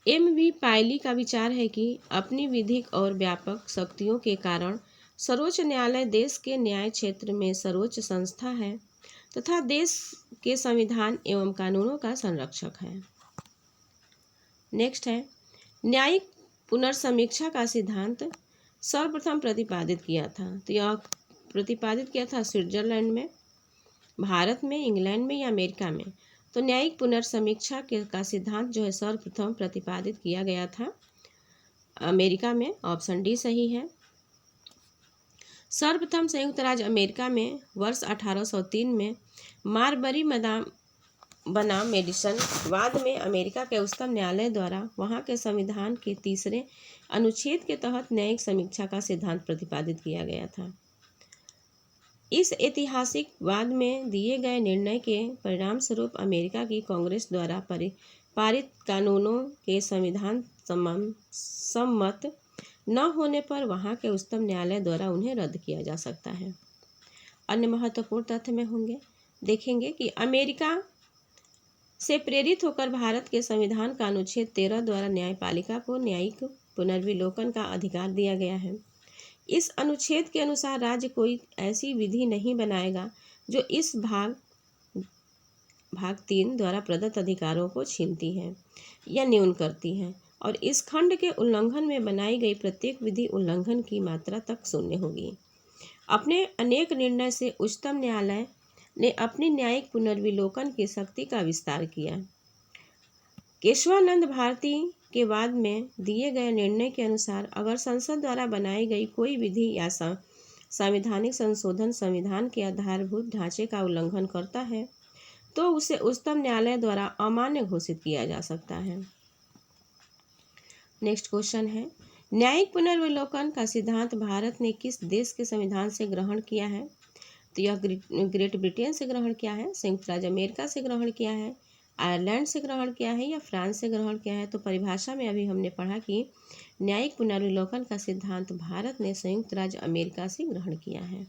एम.वी. पायली का विचार है कि अपनी विधिक और व्यापक शक्तियों के कारण सर्वोच्च न्यायालय देश के न्याय क्षेत्र में सर्वोच्च संस्था है तथा देश के संविधान एवं कानूनों का संरक्षक है। नेक्स्ट है, न्यायिक पुनर्समीक्षा का सिद्धांत सर्वप्रथम प्रतिपादित किया था। तो यह प्रतिपादित किया था स्विट्जरलैंड में, भारत में, इंग्लैंड में या अमेरिका में। तो न्यायिक पुनर्समीक्षा का सिद्धांत जो है सर्वप्रथम प्रतिपादित किया गया था अमेरिका में। ऑप्शन डी सही है। सर्वप्रथम संयुक्त राज्य अमेरिका में वर्ष 1803 में मारबरी बनाम मेडिसन वाद में अमेरिका के उच्चतम न्यायालय द्वारा वहां के संविधान के 3 अनुच्छेद के तहत न्यायिक समीक्षा का सिद्धांत प्रतिपादित किया गया था। इस ऐतिहासिक वाद में दिए गए निर्णय के परिणाम स्वरूप अमेरिका की कांग्रेस द्वारा पारित कानूनों के संविधान सम्मत न होने पर वहां के उच्चतम न्यायालय द्वारा उन्हें रद्द किया जा सकता है। अन्य महत्वपूर्ण तथ्य में देखेंगे कि अमेरिका से प्रेरित होकर भारत के संविधान का अनुच्छेद 13 द्वारा न्यायपालिका को न्यायिक पुनर्विलोकन का अधिकार दिया गया है। इस अनुच्छेद के अनुसार राज्य कोई ऐसी विधि नहीं बनाएगा जो इस भाग 3 द्वारा प्रदत्त अधिकारों को छीनती है या न्यून करती है, और इस खंड के उल्लंघन में बनाई गई प्रत्येक विधि उल्लंघन की मात्रा तक शून्य होगी। अपने अनेक निर्णय से उच्चतम न्यायालय ने अपनी न्यायिक पुनर्विलोकन की शक्ति का विस्तार किया। केशवानंद भारती के बाद में दिए गए निर्णय के अनुसार अगर संसद द्वारा बनाई गई कोई विधि या संवैधानिक संशोधन संविधान के आधारभूत ढांचे का उल्लंघन करता है तो उसे उच्चतम न्यायालय द्वारा अमान्य घोषित किया जा सकता है। नेक्स्ट क्वेश्चन है, न्यायिक पुनर्विलोकन का सिद्धांत भारत ने किस देश के संविधान से ग्रहण किया है? तो यह ग्रेट ब्रिटेन से ग्रहण किया है, संयुक्त राज्य अमेरिका से ग्रहण किया है, आयरलैंड से ग्रहण किया है या फ्रांस से ग्रहण किया है? तो परिभाषा में अभी हमने पढ़ा कि न्यायिक पुनर्विलोकन का सिद्धांत भारत ने संयुक्त राज्य अमेरिका से ग्रहण किया है।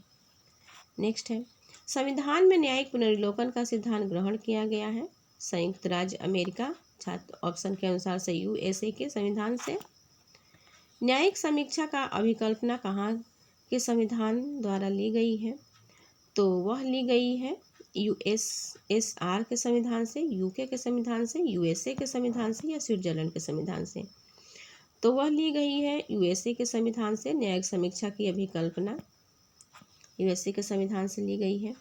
नेक्स्ट है, संविधान में न्यायिक पुनर्विलोकन का सिद्धांत ग्रहण किया गया है संयुक्त राज्य अमेरिका, छात्र ऑप्शन के अनुसार से यूएसए के संविधान से। न्यायिक समीक्षा का अभिकल्पना कहाँ के संविधान द्वारा ली गई है? तो वह ली गई है यूएसएसआर के संविधान से, यूके के संविधान से, यूएसए के संविधान से या स्विट्जरलैंड के संविधान से? तो वह ली गई है यूएसए के संविधान से। न्यायिक समीक्षा की अभिकल्पना यूएसए के संविधान से ली गई है।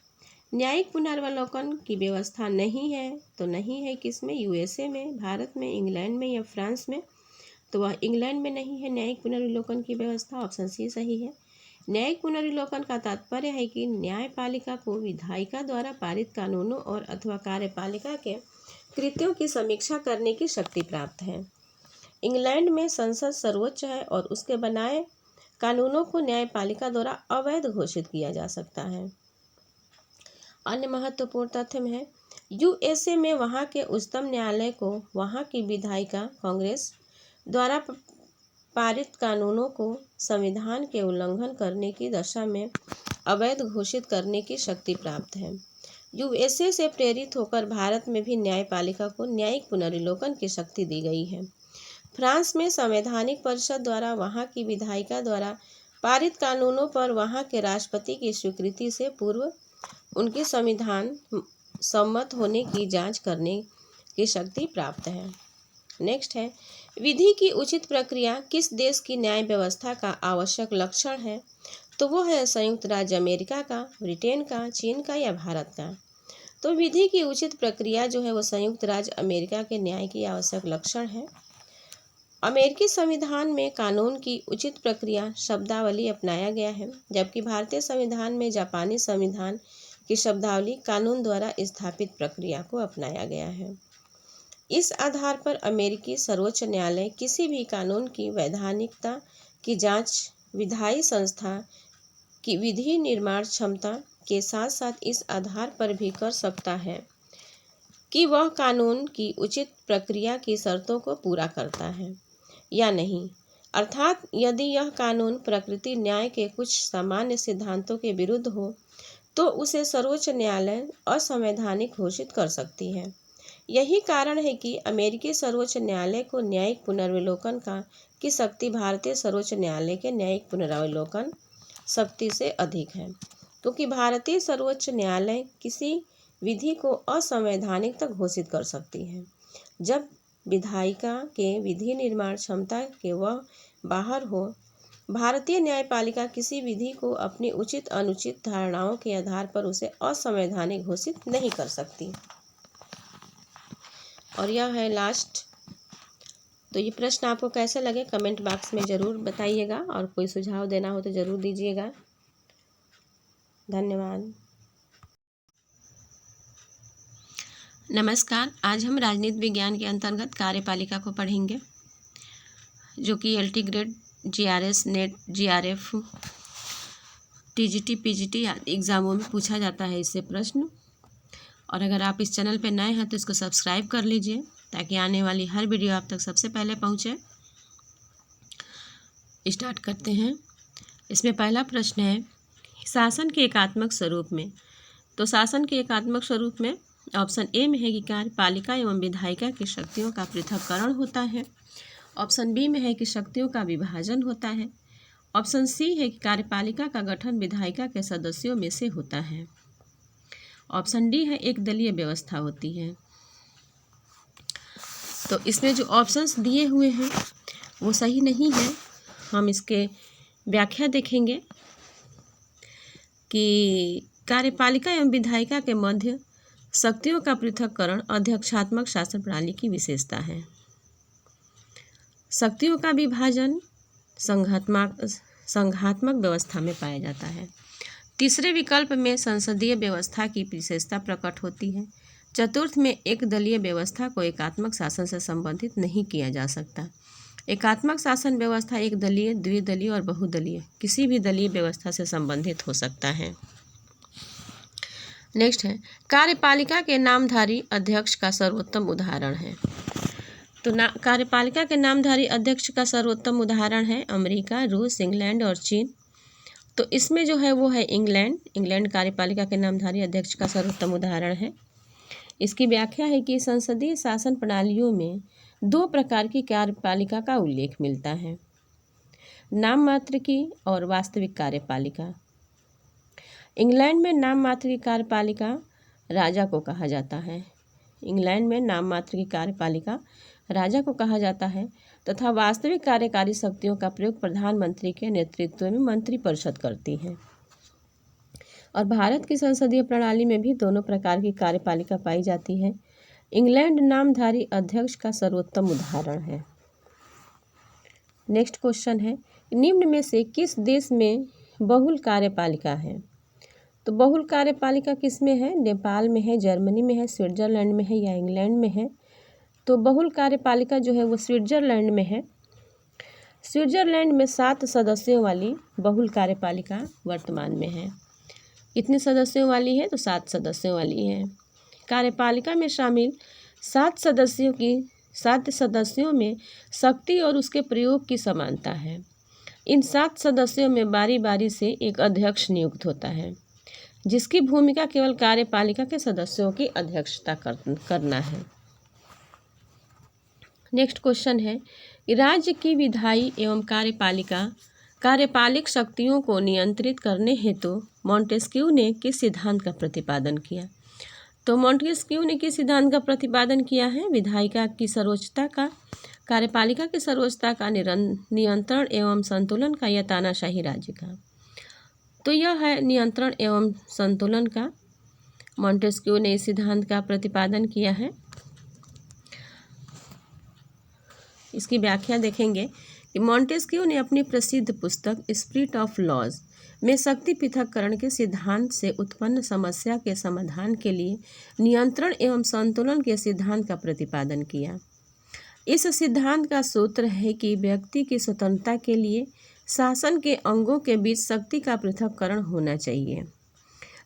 न्यायिक पुनर्विलोकन की व्यवस्था नहीं है, तो नहीं है किसमें? यूएसए में, भारत में, इंग्लैंड में या फ्रांस में? तो वह इंग्लैंड में नहीं है न्यायिक पुनर्विलोकन की व्यवस्था। ऑप्शन सी सही है। न्यायिक पुनर्विलोकन का तात्पर्य है कि न्यायपालिका को विधायिका द्वारा पारित कानूनों और अथवा कार्यपालिका के कृत्यों की समीक्षा करने की शक्ति प्राप्त है। इंग्लैंड में संसद सर्वोच्च है और उसके बनाए कानूनों को न्यायपालिका द्वारा अवैध घोषित किया जा सकता है। अन्य महत्वपूर्ण तथ्य में है, यूएसए में वहाँ के उच्चतम न्यायालय को वहाँ की विधायिका कांग्रेस द्वारा पारित कानूनों को संविधान के उल्लंघन करने की दशा में अवैध घोषित करने की शक्ति प्राप्त है। यूएसए से प्रेरित होकर भारत में भी न्यायपालिका को न्यायिक पुनर्विलोकन की शक्ति दी गई है। फ्रांस में संवैधानिक परिषद द्वारा वहाँ की विधायिका द्वारा पारित कानूनों पर वहाँ के राष्ट्रपति की स्वीकृति से पूर्व उनके संविधान सम्मत होने की जांच करने की शक्ति प्राप्त है। नेक्स्ट है, विधि की उचित प्रक्रिया किस देश की न्याय व्यवस्था का आवश्यक लक्षण है? तो वो है संयुक्त राज्य अमेरिका का, ब्रिटेन का, चीन का या भारत का? तो विधि की उचित प्रक्रिया जो है वो संयुक्त राज्य अमेरिका के न्याय की आवश्यक लक्षण है। अमेरिकी संविधान में कानून की उचित प्रक्रिया शब्दावली अपनाया गया है, जबकि भारतीय संविधान में जापानी संविधान की शब्दावली कानून द्वारा स्थापित प्रक्रिया को अपनाया गया है। इस आधार पर अमेरिकी सर्वोच्च न्यायालय किसी भी कानून की वैधानिकता की जांच विधायी संस्था की विधि निर्माण क्षमता के साथ साथ इस आधार पर भी कर सकता है कि वह कानून की उचित प्रक्रिया की शर्तों को पूरा करता है या नहीं, अर्थात यदि यह कानून प्रकृति न्याय के कुछ सामान्य सिद्धांतों के विरुद्ध हो तो उसे सर्वोच्च न्यायालय असंवैधानिक घोषित कर सकती है। यही कारण है कि अमेरिकी सर्वोच्च न्यायालय को न्यायिक पुनर्विलोकन की शक्ति भारतीय सर्वोच्च न्यायालय के न्यायिक पुनरावलोकन शक्ति से अधिक है, क्योंकि भारतीय सर्वोच्च न्यायालय किसी विधि को असंवैधानिक तक घोषित कर सकती है जब विधायिका के विधि निर्माण क्षमता के वह बाहर हो। भारतीय न्यायपालिका किसी विधि को अपनी उचित अनुचित धारणाओं के आधार पर उसे असंवैधानिक घोषित नहीं कर सकती। और यह है लास्ट। तो ये प्रश्न आपको कैसे लगे कमेंट बॉक्स में ज़रूर बताइएगा, और कोई सुझाव देना हो तो ज़रूर दीजिएगा। धन्यवाद। नमस्कार। आज हम राजनीति विज्ञान के अंतर्गत कार्यपालिका को पढ़ेंगे, जो कि LT grade, GRS, net, GRF, TGT, PGT आदि एग्ज़ामों में पूछा जाता है इससे प्रश्न। और अगर आप इस चैनल पर नए हैं तो इसको सब्सक्राइब कर लीजिए ताकि आने वाली हर वीडियो आप तक सबसे पहले पहुंचे। स्टार्ट करते हैं। इसमें पहला प्रश्न है, शासन के एकात्मक स्वरूप में। तो शासन के एकात्मक स्वरूप में ऑप्शन ए में है कि कार्यपालिका एवं विधायिका की शक्तियों का पृथक्करण होता है। ऑप्शन बी में है कि शक्तियों का विभाजन होता है। ऑप्शन सी है कि कार्यपालिका का गठन विधायिका के सदस्यों में से होता है। ऑप्शन डी है एक दलीय व्यवस्था होती है। तो इसमें जो ऑप्शंस दिए हुए हैं वो सही नहीं है। हम इसके व्याख्या देखेंगे कि कार्यपालिका एवं विधायिका के मध्य शक्तियों का पृथक्करण अध्यक्षात्मक शासन प्रणाली की विशेषता है। शक्तियों का विभाजन संघात्मक व्यवस्था में पाया जाता है। तीसरे विकल्प में संसदीय व्यवस्था की विशेषता प्रकट होती है। चतुर्थ में एक दलीय व्यवस्था को एकात्मक शासन से संबंधित नहीं किया जा सकता। एकात्मक शासन व्यवस्था एक दलीय, द्विदलीय और बहुदलीय किसी भी दलीय व्यवस्था से संबंधित हो सकता है। नेक्स्ट है, कार्यपालिका के नामधारी अध्यक्ष का सर्वोत्तम उदाहरण है। तो कार्यपालिका के नामधारी अध्यक्ष का सर्वोत्तम उदाहरण है अमेरिका, रूस, इंग्लैंड और चीन। तो इसमें जो है वो है इंग्लैंड कार्यपालिका के नामधारी अध्यक्ष का सर्वोत्तम उदाहरण है। इसकी व्याख्या है कि संसदीय शासन प्रणालियों में दो प्रकार की कार्यपालिका का उल्लेख मिलता है, नाम मात्र की और वास्तविक कार्यपालिका। इंग्लैंड में नाम मात्र की कार्यपालिका राजा को कहा जाता है। इंग्लैंड में नाम मात्र की कार्यपालिका राजा को कहा जाता है तथा वास्तविक कार्यकारी शक्तियों का प्रयोग प्रधानमंत्री के नेतृत्व में मंत्रिपरिषद करती है। और भारत की संसदीय प्रणाली में भी दोनों प्रकार की कार्यपालिका पाई जाती है। इंग्लैंड नामधारी अध्यक्ष का सर्वोत्तम उदाहरण है। नेक्स्ट क्वेश्चन है, निम्न में से किस देश में बहुल कार्यपालिका है। तो बहुल कार्यपालिका किस में है, नेपाल में है, जर्मनी में है, स्विट्जरलैंड में है या इंग्लैंड में है। तो बहुल कार्यपालिका जो है वो स्विट्जरलैंड में है। स्विट्जरलैंड में 7 सदस्यों वाली बहुल कार्यपालिका वर्तमान में है। कितने सदस्यों वाली है, तो 7 सदस्यों वाली है। कार्यपालिका में शामिल 7 सदस्यों में शक्ति और उसके प्रयोग की समानता है। इन 7 सदस्यों में बारी बारी से एक अध्यक्ष नियुक्त होता है, जिसकी भूमिका केवल कार्यपालिका के सदस्यों की अध्यक्षता करना है। नेक्स्ट क्वेश्चन है, राज्य की विधायी एवं कार्यपालिक शक्तियों को नियंत्रित करने हेतु मॉन्टेस्क्यू ने किस सिद्धांत का प्रतिपादन किया। तो मॉन्टेस्क्यू ने किस सिद्धांत का प्रतिपादन किया है, विधायिका की सर्वोच्चता का, कार्यपालिका की सर्वोच्चता का, नियंत्रण एवं संतुलन का या तानाशाही राज्य का। तो यह है नियंत्रण एवं संतुलन का। मॉन्टेस्क्यू ने इस सिद्धांत का प्रतिपादन किया है। इसकी व्याख्या देखेंगे कि मॉन्टेस्क्यू ने अपनी प्रसिद्ध पुस्तक स्पिरिट ऑफ लॉज में शक्ति पृथक्करण के सिद्धांत से उत्पन्न समस्या के समाधान के लिए नियंत्रण एवं संतुलन के सिद्धांत का प्रतिपादन किया। इस सिद्धांत का सूत्र है कि व्यक्ति की स्वतंत्रता के लिए शासन के अंगों के बीच शक्ति का पृथक्करण होना चाहिए,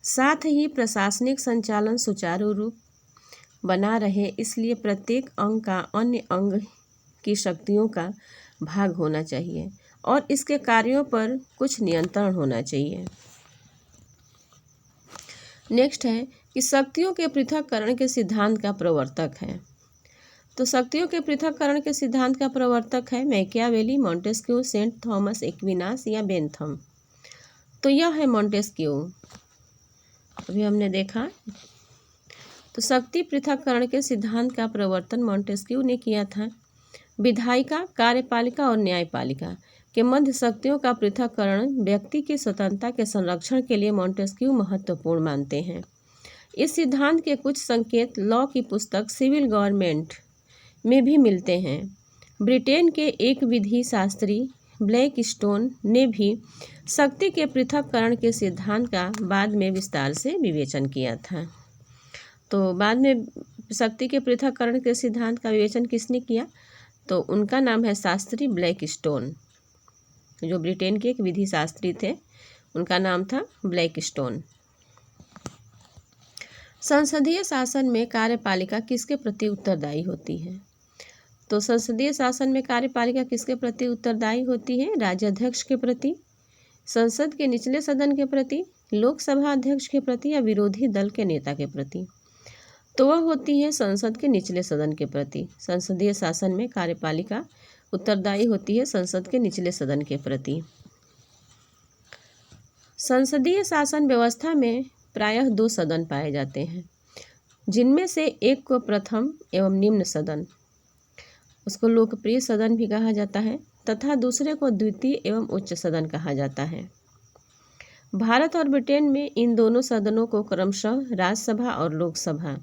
साथ ही प्रशासनिक संचालन सुचारू रूप बना रहे, इसलिए प्रत्येक अंग का अन्य अंग की शक्तियों का भाग होना चाहिए और इसके कार्यों पर कुछ नियंत्रण होना चाहिए। नेक्स्ट है कि शक्तियों के पृथक्करण के सिद्धांत का प्रवर्तक है। तो शक्तियों के पृथक्करण के सिद्धांत का प्रवर्तक है Machiavelli, Montesquieu, Saint Thomas Aquinas या बेंथम। तो यह है मॉन्टेस्क्यू, अभी हमने देखा। तो शक्ति पृथक्करण के सिद्धांत का प्रवर्तन मॉन्टेस्क्यू ने किया था। विधायिका, कार्यपालिका और न्यायपालिका के मध्य शक्तियों का पृथक्करण व्यक्ति की स्वतंत्रता के संरक्षण के लिए मॉन्टेस्क्यू महत्वपूर्ण मानते हैं। इस सिद्धांत के कुछ संकेत लॉ की पुस्तक सिविल गवर्नमेंट में भी मिलते हैं। ब्रिटेन के एक विधि शास्त्री ब्लैक स्टोन ने भी शक्ति के पृथक्करण के सिद्धांत का बाद में विस्तार से विवेचन किया था। तो बाद में शक्ति के पृथक्करण के सिद्धांत का विवेचन किसने किया? तो उनका नाम है शास्त्री ब्लैक स्टोन, जो ब्रिटेन के एक विधि शास्त्री थे, उनका नाम था ब्लैक स्टोन। संसदीय शासन में कार्यपालिका किसके प्रति उत्तरदायी होती है? तो संसदीय शासन में कार्यपालिका किसके प्रति उत्तरदायी होती है? राज्याध्यक्ष के प्रति, संसद के निचले सदन के प्रति, लोकसभा अध्यक्ष के प्रति या विरोधी दल के नेता के प्रति? तो वह होती है संसद के निचले सदन के प्रति। संसदीय शासन में कार्यपालिका उत्तरदायी होती है संसद के निचले सदन के प्रति। संसदीय शासन व्यवस्था में प्रायः 2 सदन पाए जाते हैं, जिनमें से एक को प्रथम एवं निम्न सदन, उसको लोकप्रिय सदन भी कहा जाता है, तथा दूसरे को द्वितीय एवं उच्च सदन कहा जाता है। भारत और ब्रिटेन में इन दोनों सदनों को क्रमशः राज्यसभा और लोकसभा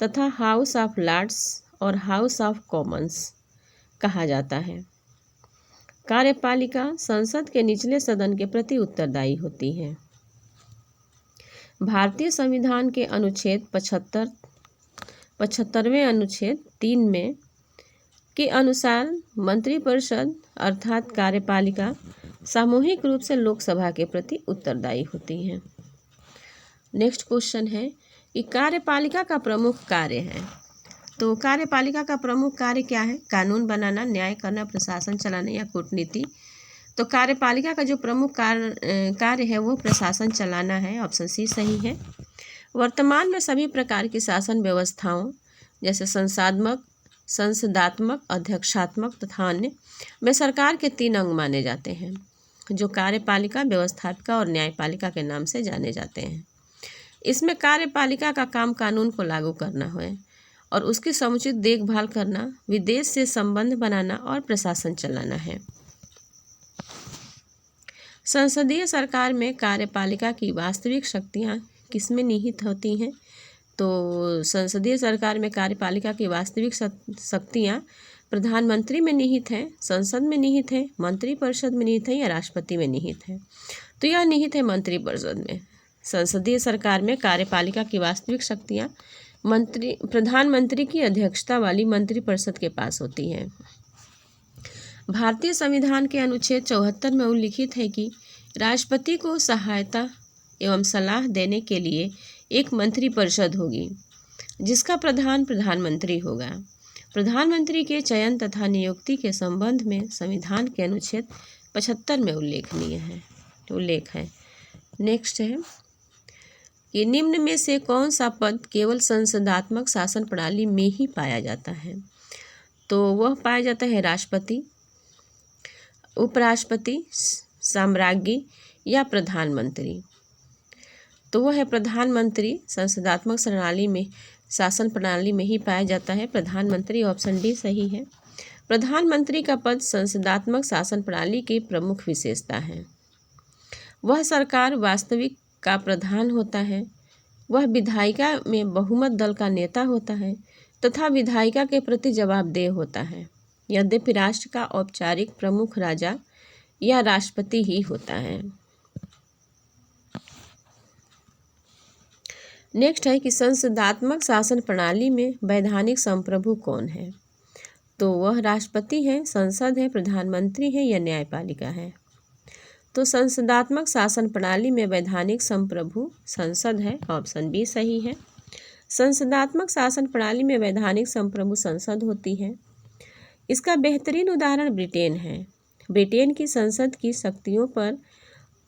तथा हाउस ऑफ लॉर्ड्स और हाउस ऑफ कॉमन्स कहा जाता है। कार्यपालिका संसद के निचले सदन के प्रति उत्तरदायी होती है। भारतीय संविधान के अनुच्छेद 75वें अनुच्छेद 3 में के अनुसार मंत्रिपरिषद अर्थात कार्यपालिका सामूहिक रूप से लोकसभा के प्रति उत्तरदायी होती है। नेक्स्ट क्वेश्चन है कि कार्यपालिका का प्रमुख कार्य है। तो कार्यपालिका का प्रमुख कार्य क्या है? कानून बनाना, न्याय करना, प्रशासन चलाना या कूटनीति। तो कार्यपालिका का जो प्रमुख कार्य है वो प्रशासन चलाना है। ऑप्शन सी सही है। वर्तमान में सभी प्रकार की शासन व्यवस्थाओं जैसे संसदात्मक, अध्यक्षात्मक तथा अन्य में सरकार के 3 अंग माने जाते हैं, जो कार्यपालिका, व्यवस्थापिका और न्यायपालिका के नाम से जाने जाते हैं। इसमें कार्यपालिका का काम कानून को लागू करना है और उसकी समुचित देखभाल करना, विदेश से संबंध बनाना और प्रशासन चलाना है। संसदीय सरकार में कार्यपालिका की वास्तविक शक्तियाँ किसमें निहित होती हैं? तो संसदीय सरकार में कार्यपालिका की वास्तविक शक्तियाँ प्रधानमंत्री में निहित हैं, संसद में निहित है, मंत्रिपरिषद में निहित है या राष्ट्रपति में निहित है? तो यह निहित है मंत्रिपरिषद में। संसदीय सरकार में कार्यपालिका की वास्तविक शक्तियाँ प्रधानमंत्री की अध्यक्षता वाली मंत्रिपरिषद के पास होती हैं। भारतीय संविधान के अनुच्छेद 74 में उल्लिखित है कि राष्ट्रपति को सहायता एवं सलाह देने के लिए एक मंत्रिपरिषद होगी, जिसका प्रधान प्रधानमंत्री होगा। प्रधानमंत्री के चयन तथा नियुक्ति के संबंध में संविधान के अनुच्छेद 75 में उल्लेख है। नेक्स्ट है कि निम्न में से कौन सा पद केवल संसदात्मक शासन प्रणाली में ही पाया जाता है? तो वह पाया जाता है राष्ट्रपति, उपराष्ट्रपति, साम्राज्ञी या प्रधानमंत्री। तो वह है प्रधानमंत्री। संसदात्मक शासन प्रणाली में ही पाया जाता है प्रधानमंत्री। ऑप्शन डी सही है। प्रधानमंत्री का पद संसदात्मक शासन प्रणाली की प्रमुख विशेषता है। वह सरकार वास्तविक का प्रधान होता है। वह विधायिका में बहुमत दल का नेता होता है तथा विधायिका के प्रति जवाबदेह होता है। यद्यपि राष्ट्र का औपचारिक प्रमुख राजा या राष्ट्रपति ही होता है। नेक्स्ट है कि संसदात्मक शासन प्रणाली में वैधानिक संप्रभु कौन है? तो वह राष्ट्रपति है, संसद है, प्रधानमंत्री है या न्यायपालिका है? तो संसदात्मक शासन प्रणाली में वैधानिक संप्रभु संसद है। ऑप्शन बी सही है। संसदात्मक शासन प्रणाली में वैधानिक संप्रभु संसद होती है। इसका बेहतरीन उदाहरण ब्रिटेन है। ब्रिटेन की संसद की शक्तियों पर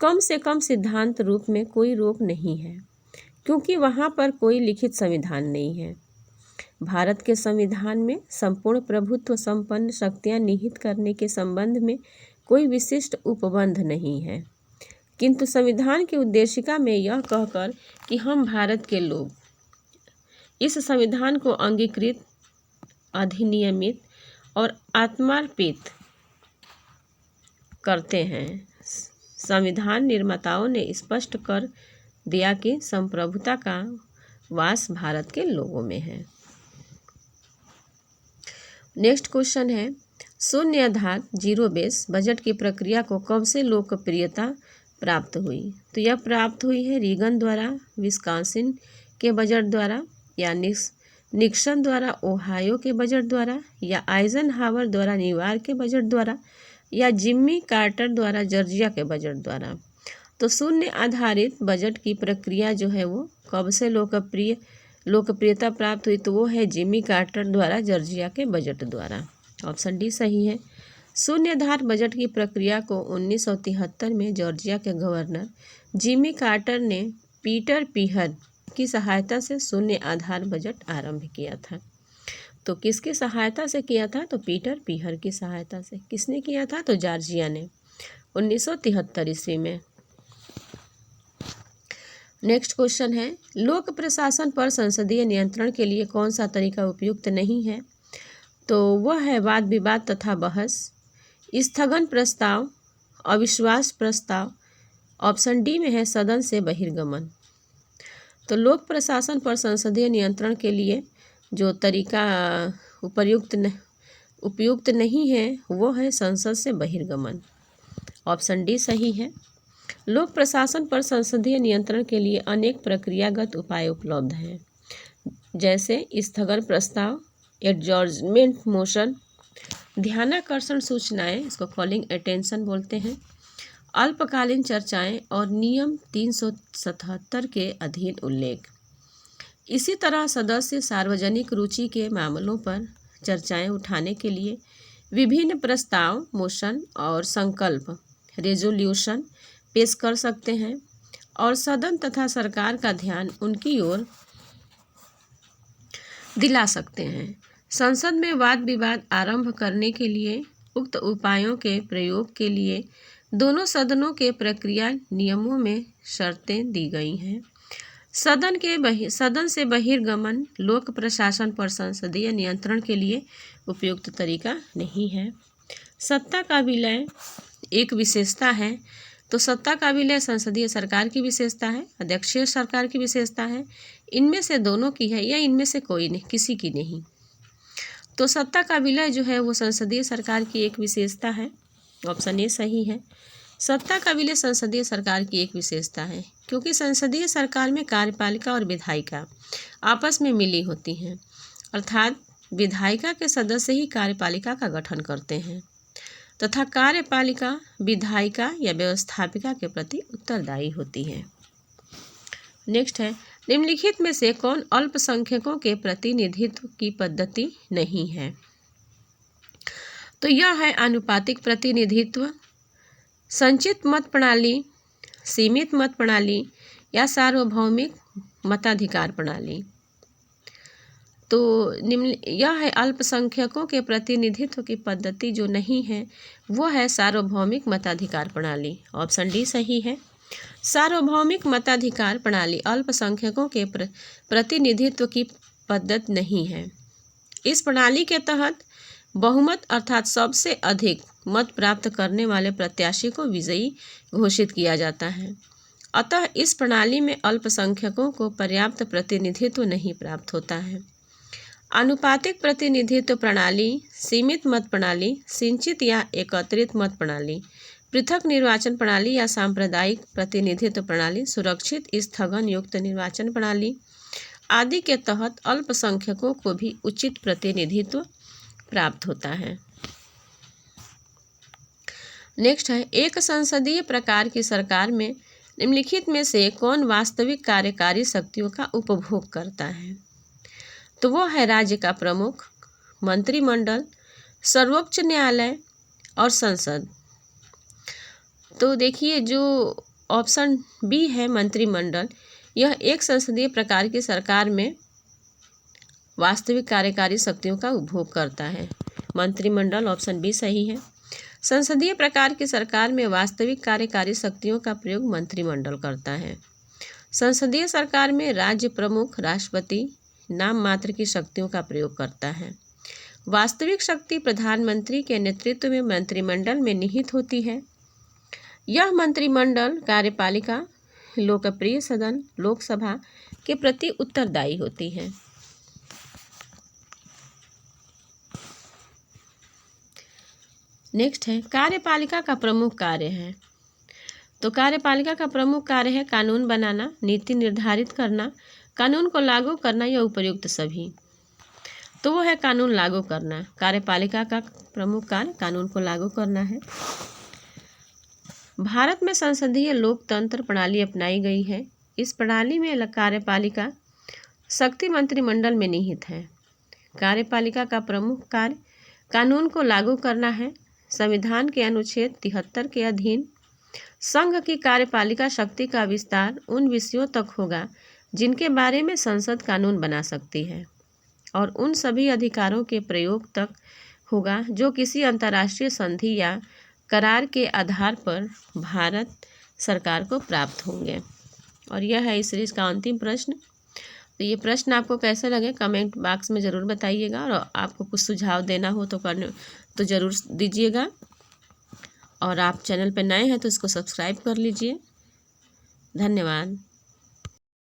कम से कम सिद्धांत रूप में कोई रोक नहीं है, क्योंकि वहाँ पर कोई लिखित संविधान नहीं है। भारत के संविधान में संपूर्ण प्रभुत्व संपन्न शक्तियाँ निहित करने के संबंध में कोई विशिष्ट उपबंध नहीं है, किंतु संविधान की उद्देशिका में यह कहकर कि हम भारत के लोग इस संविधान को अंगीकृत, अधिनियमित और आत्मार्पित करते हैं, संविधान निर्माताओं ने स्पष्ट कर दिया कि संप्रभुता का वास भारत के लोगों में है। नेक्स्ट क्वेश्चन है, शून्य आधार जीरो बेस बजट की प्रक्रिया को कब से लोकप्रियता प्राप्त हुई? तो यह प्राप्त हुई है रीगन द्वारा विस्कॉन्सिन के बजट द्वारा, या निक्सन द्वारा ओहायो के बजट द्वारा, या आइजनहावर द्वारा न्यूयॉर्क के बजट द्वारा, या जिम्मी कार्टर द्वारा जॉर्जिया के बजट द्वारा। तो शून्य आधारित बजट की प्रक्रिया जो है वो कब से लोकप्रियता प्राप्त हुई? तो वो है जिम्मी कार्टर द्वारा जॉर्जिया के बजट द्वारा। ऑप्शन डी सही है। शून्य आधार बजट की प्रक्रिया को 1973 में जॉर्जिया के गवर्नर जिम्मी कार्टर ने पीटर पीहर की सहायता से शून्य आधार बजट आरंभ किया था। तो किसकी सहायता से किया था? तो पीटर पीहर की सहायता से। किसने किया था? तो जॉर्जिया ने 1973 ईस्वी में। नेक्स्ट क्वेश्चन है, लोक प्रशासन पर संसदीय नियंत्रण के लिए कौन सा तरीका उपयुक्त नहीं है? तो वह है वाद विवाद तथा बहस, स्थगन प्रस्ताव, अविश्वास प्रस्ताव। ऑप्शन डी में है सदन से बहिर्गमन। तो लोक प्रशासन पर संसदीय नियंत्रण के लिए जो तरीका उपयुक्त नहीं है वो है संसद से बहिर्गमन। ऑप्शन डी सही है। लोक प्रशासन पर संसदीय नियंत्रण के लिए अनेक प्रक्रियागत उपाय उपलब्ध हैं, जैसे स्थगन प्रस्ताव, एडजॉर्जमेंट मोशन, ध्यानाकर्षण सूचनाएं, इसको कॉलिंग अटेंशन बोलते हैं, अल्पकालीन चर्चाएं और नियम 377 के अधीन उल्लेख। इसी तरह सदस्य सार्वजनिक रुचि के मामलों पर चर्चाएं उठाने के लिए विभिन्न प्रस्ताव, मोशन और संकल्प, रेजोल्यूशन पेश कर सकते हैं और सदन तथा सरकार का ध्यान उनकी ओर दिला सकते हैं। संसद में वाद विवाद आरंभ करने के लिए उक्त उपायों के प्रयोग के लिए दोनों सदनों के प्रक्रिया नियमों में शर्तें दी गई हैं। सदन से बहिर्गमन लोक प्रशासन पर संसदीय नियंत्रण के लिए उपयुक्त तरीका नहीं है। सत्ता का विलय एक विशेषता है। तो सत्ता का विलय संसदीय सरकार की विशेषता है, अध्यक्षीय सरकार की विशेषता है, इनमें से दोनों की है या इनमें से कोई नहीं, किसी की नहीं। तो सत्ता का विलय जो है वो संसदीय सरकार की एक विशेषता है। ऑप्शन ए सही है। सत्ता का विलय संसदीय सरकार की एक विशेषता है, क्योंकि संसदीय सरकार में कार्यपालिका और विधायिका आपस में मिली होती हैं, अर्थात विधायिका के सदस्य ही कार्यपालिका का गठन करते हैं तथा कार्यपालिका विधायिका या व्यवस्थापिका के प्रति उत्तरदायी होती है। नेक्स्ट है, निम्नलिखित में से कौन अल्पसंख्यकों के प्रतिनिधित्व की पद्धति नहीं है? तो यह है आनुपातिक प्रतिनिधित्व, संचित मत प्रणाली, सीमित मत प्रणाली या सार्वभौमिक मताधिकार प्रणाली। तो यह है अल्पसंख्यकों के प्रतिनिधित्व की पद्धति जो नहीं है वो है सार्वभौमिक मताधिकार प्रणाली। ऑप्शन डी सही है। सार्वभौमिक मताधिकार प्रणाली अल्पसंख्यकों के प्रतिनिधित्व की पद्धति नहीं है। इस प्रणाली के तहत बहुमत अर्थात सबसे अधिक मत प्राप्त करने वाले प्रत्याशी को विजयी घोषित किया जाता है। अतः इस प्रणाली में अल्पसंख्यकों को पर्याप्त प्रतिनिधित्व नहीं प्राप्त होता है। आनुपातिक प्रतिनिधित्व प्रणाली, सीमित मत प्रणाली, सिंचित या एकत्रित मत प्रणाली, पृथक निर्वाचन प्रणाली या सांप्रदायिक प्रतिनिधित्व प्रणाली, सुरक्षित स्थगन युक्त निर्वाचन प्रणाली आदि के तहत अल्पसंख्यकों को भी उचित प्रतिनिधित्व प्राप्त होता है। नेक्स्ट है, एक संसदीय प्रकार की सरकार में निम्नलिखित में से कौन वास्तविक कार्यकारी शक्तियों का उपभोग करता है? तो वो है राज्य का प्रमुख, मंत्रिमंडल, सर्वोच्च न्यायालय और संसद। तो देखिए जो ऑप्शन बी है मंत्रिमंडल, यह एक संसदीय प्रकार की सरकार में वास्तविक कार्यकारी शक्तियों का उपभोग करता है। मंत्रिमंडल ऑप्शन बी सही है। संसदीय प्रकार की सरकार में वास्तविक कार्यकारी शक्तियों का प्रयोग मंत्रिमंडल करता है। संसदीय सरकार में राज्य प्रमुख राष्ट्रपति नाम मात्र की शक्तियों का प्रयोग करता है। वास्तविक शक्ति प्रधानमंत्री के नेतृत्व में मंत्रिमंडल में निहित होती है। यह मंत्रिमंडल कार्यपालिका, लोकप्रिय सदन, लोकसभा के प्रति उत्तरदायी होती है। नेक्स्ट है कार्यपालिका का प्रमुख कार्य है। तो कार्यपालिका का प्रमुख कार्य है कानून बनाना, नीति निर्धारित करना, कानून को लागू करना या उपयुक्त सभी। तो वो है कानून लागू करना। कार्यपालिका का प्रमुख कार्य कानून को लागू करना है। भारत में संसदीय लोकतंत्र प्रणाली अपनाई गई है। इस प्रणाली में कार्यपालिका शक्ति मंत्रिमंडल में निहित है। कार्यपालिका का प्रमुख कार्य कानून को लागू करना है। संविधान के अनुच्छेद 73 के अधीन संघ की कार्यपालिका शक्ति का विस्तार उन विषयों तक होगा जिनके बारे में संसद कानून बना सकती है, और उन सभी अधिकारों के प्रयोग तक होगा जो किसी अंतर्राष्ट्रीय संधि या करार के आधार पर भारत सरकार को प्राप्त होंगे। और यह है इस सीरीज का अंतिम प्रश्न। तो ये प्रश्न आपको कैसे लगे कमेंट बॉक्स में ज़रूर बताइएगा, और आपको कुछ सुझाव देना हो तो ज़रूर दीजिएगा। और आप चैनल पर नए हैं तो इसको सब्सक्राइब कर लीजिए। धन्यवाद।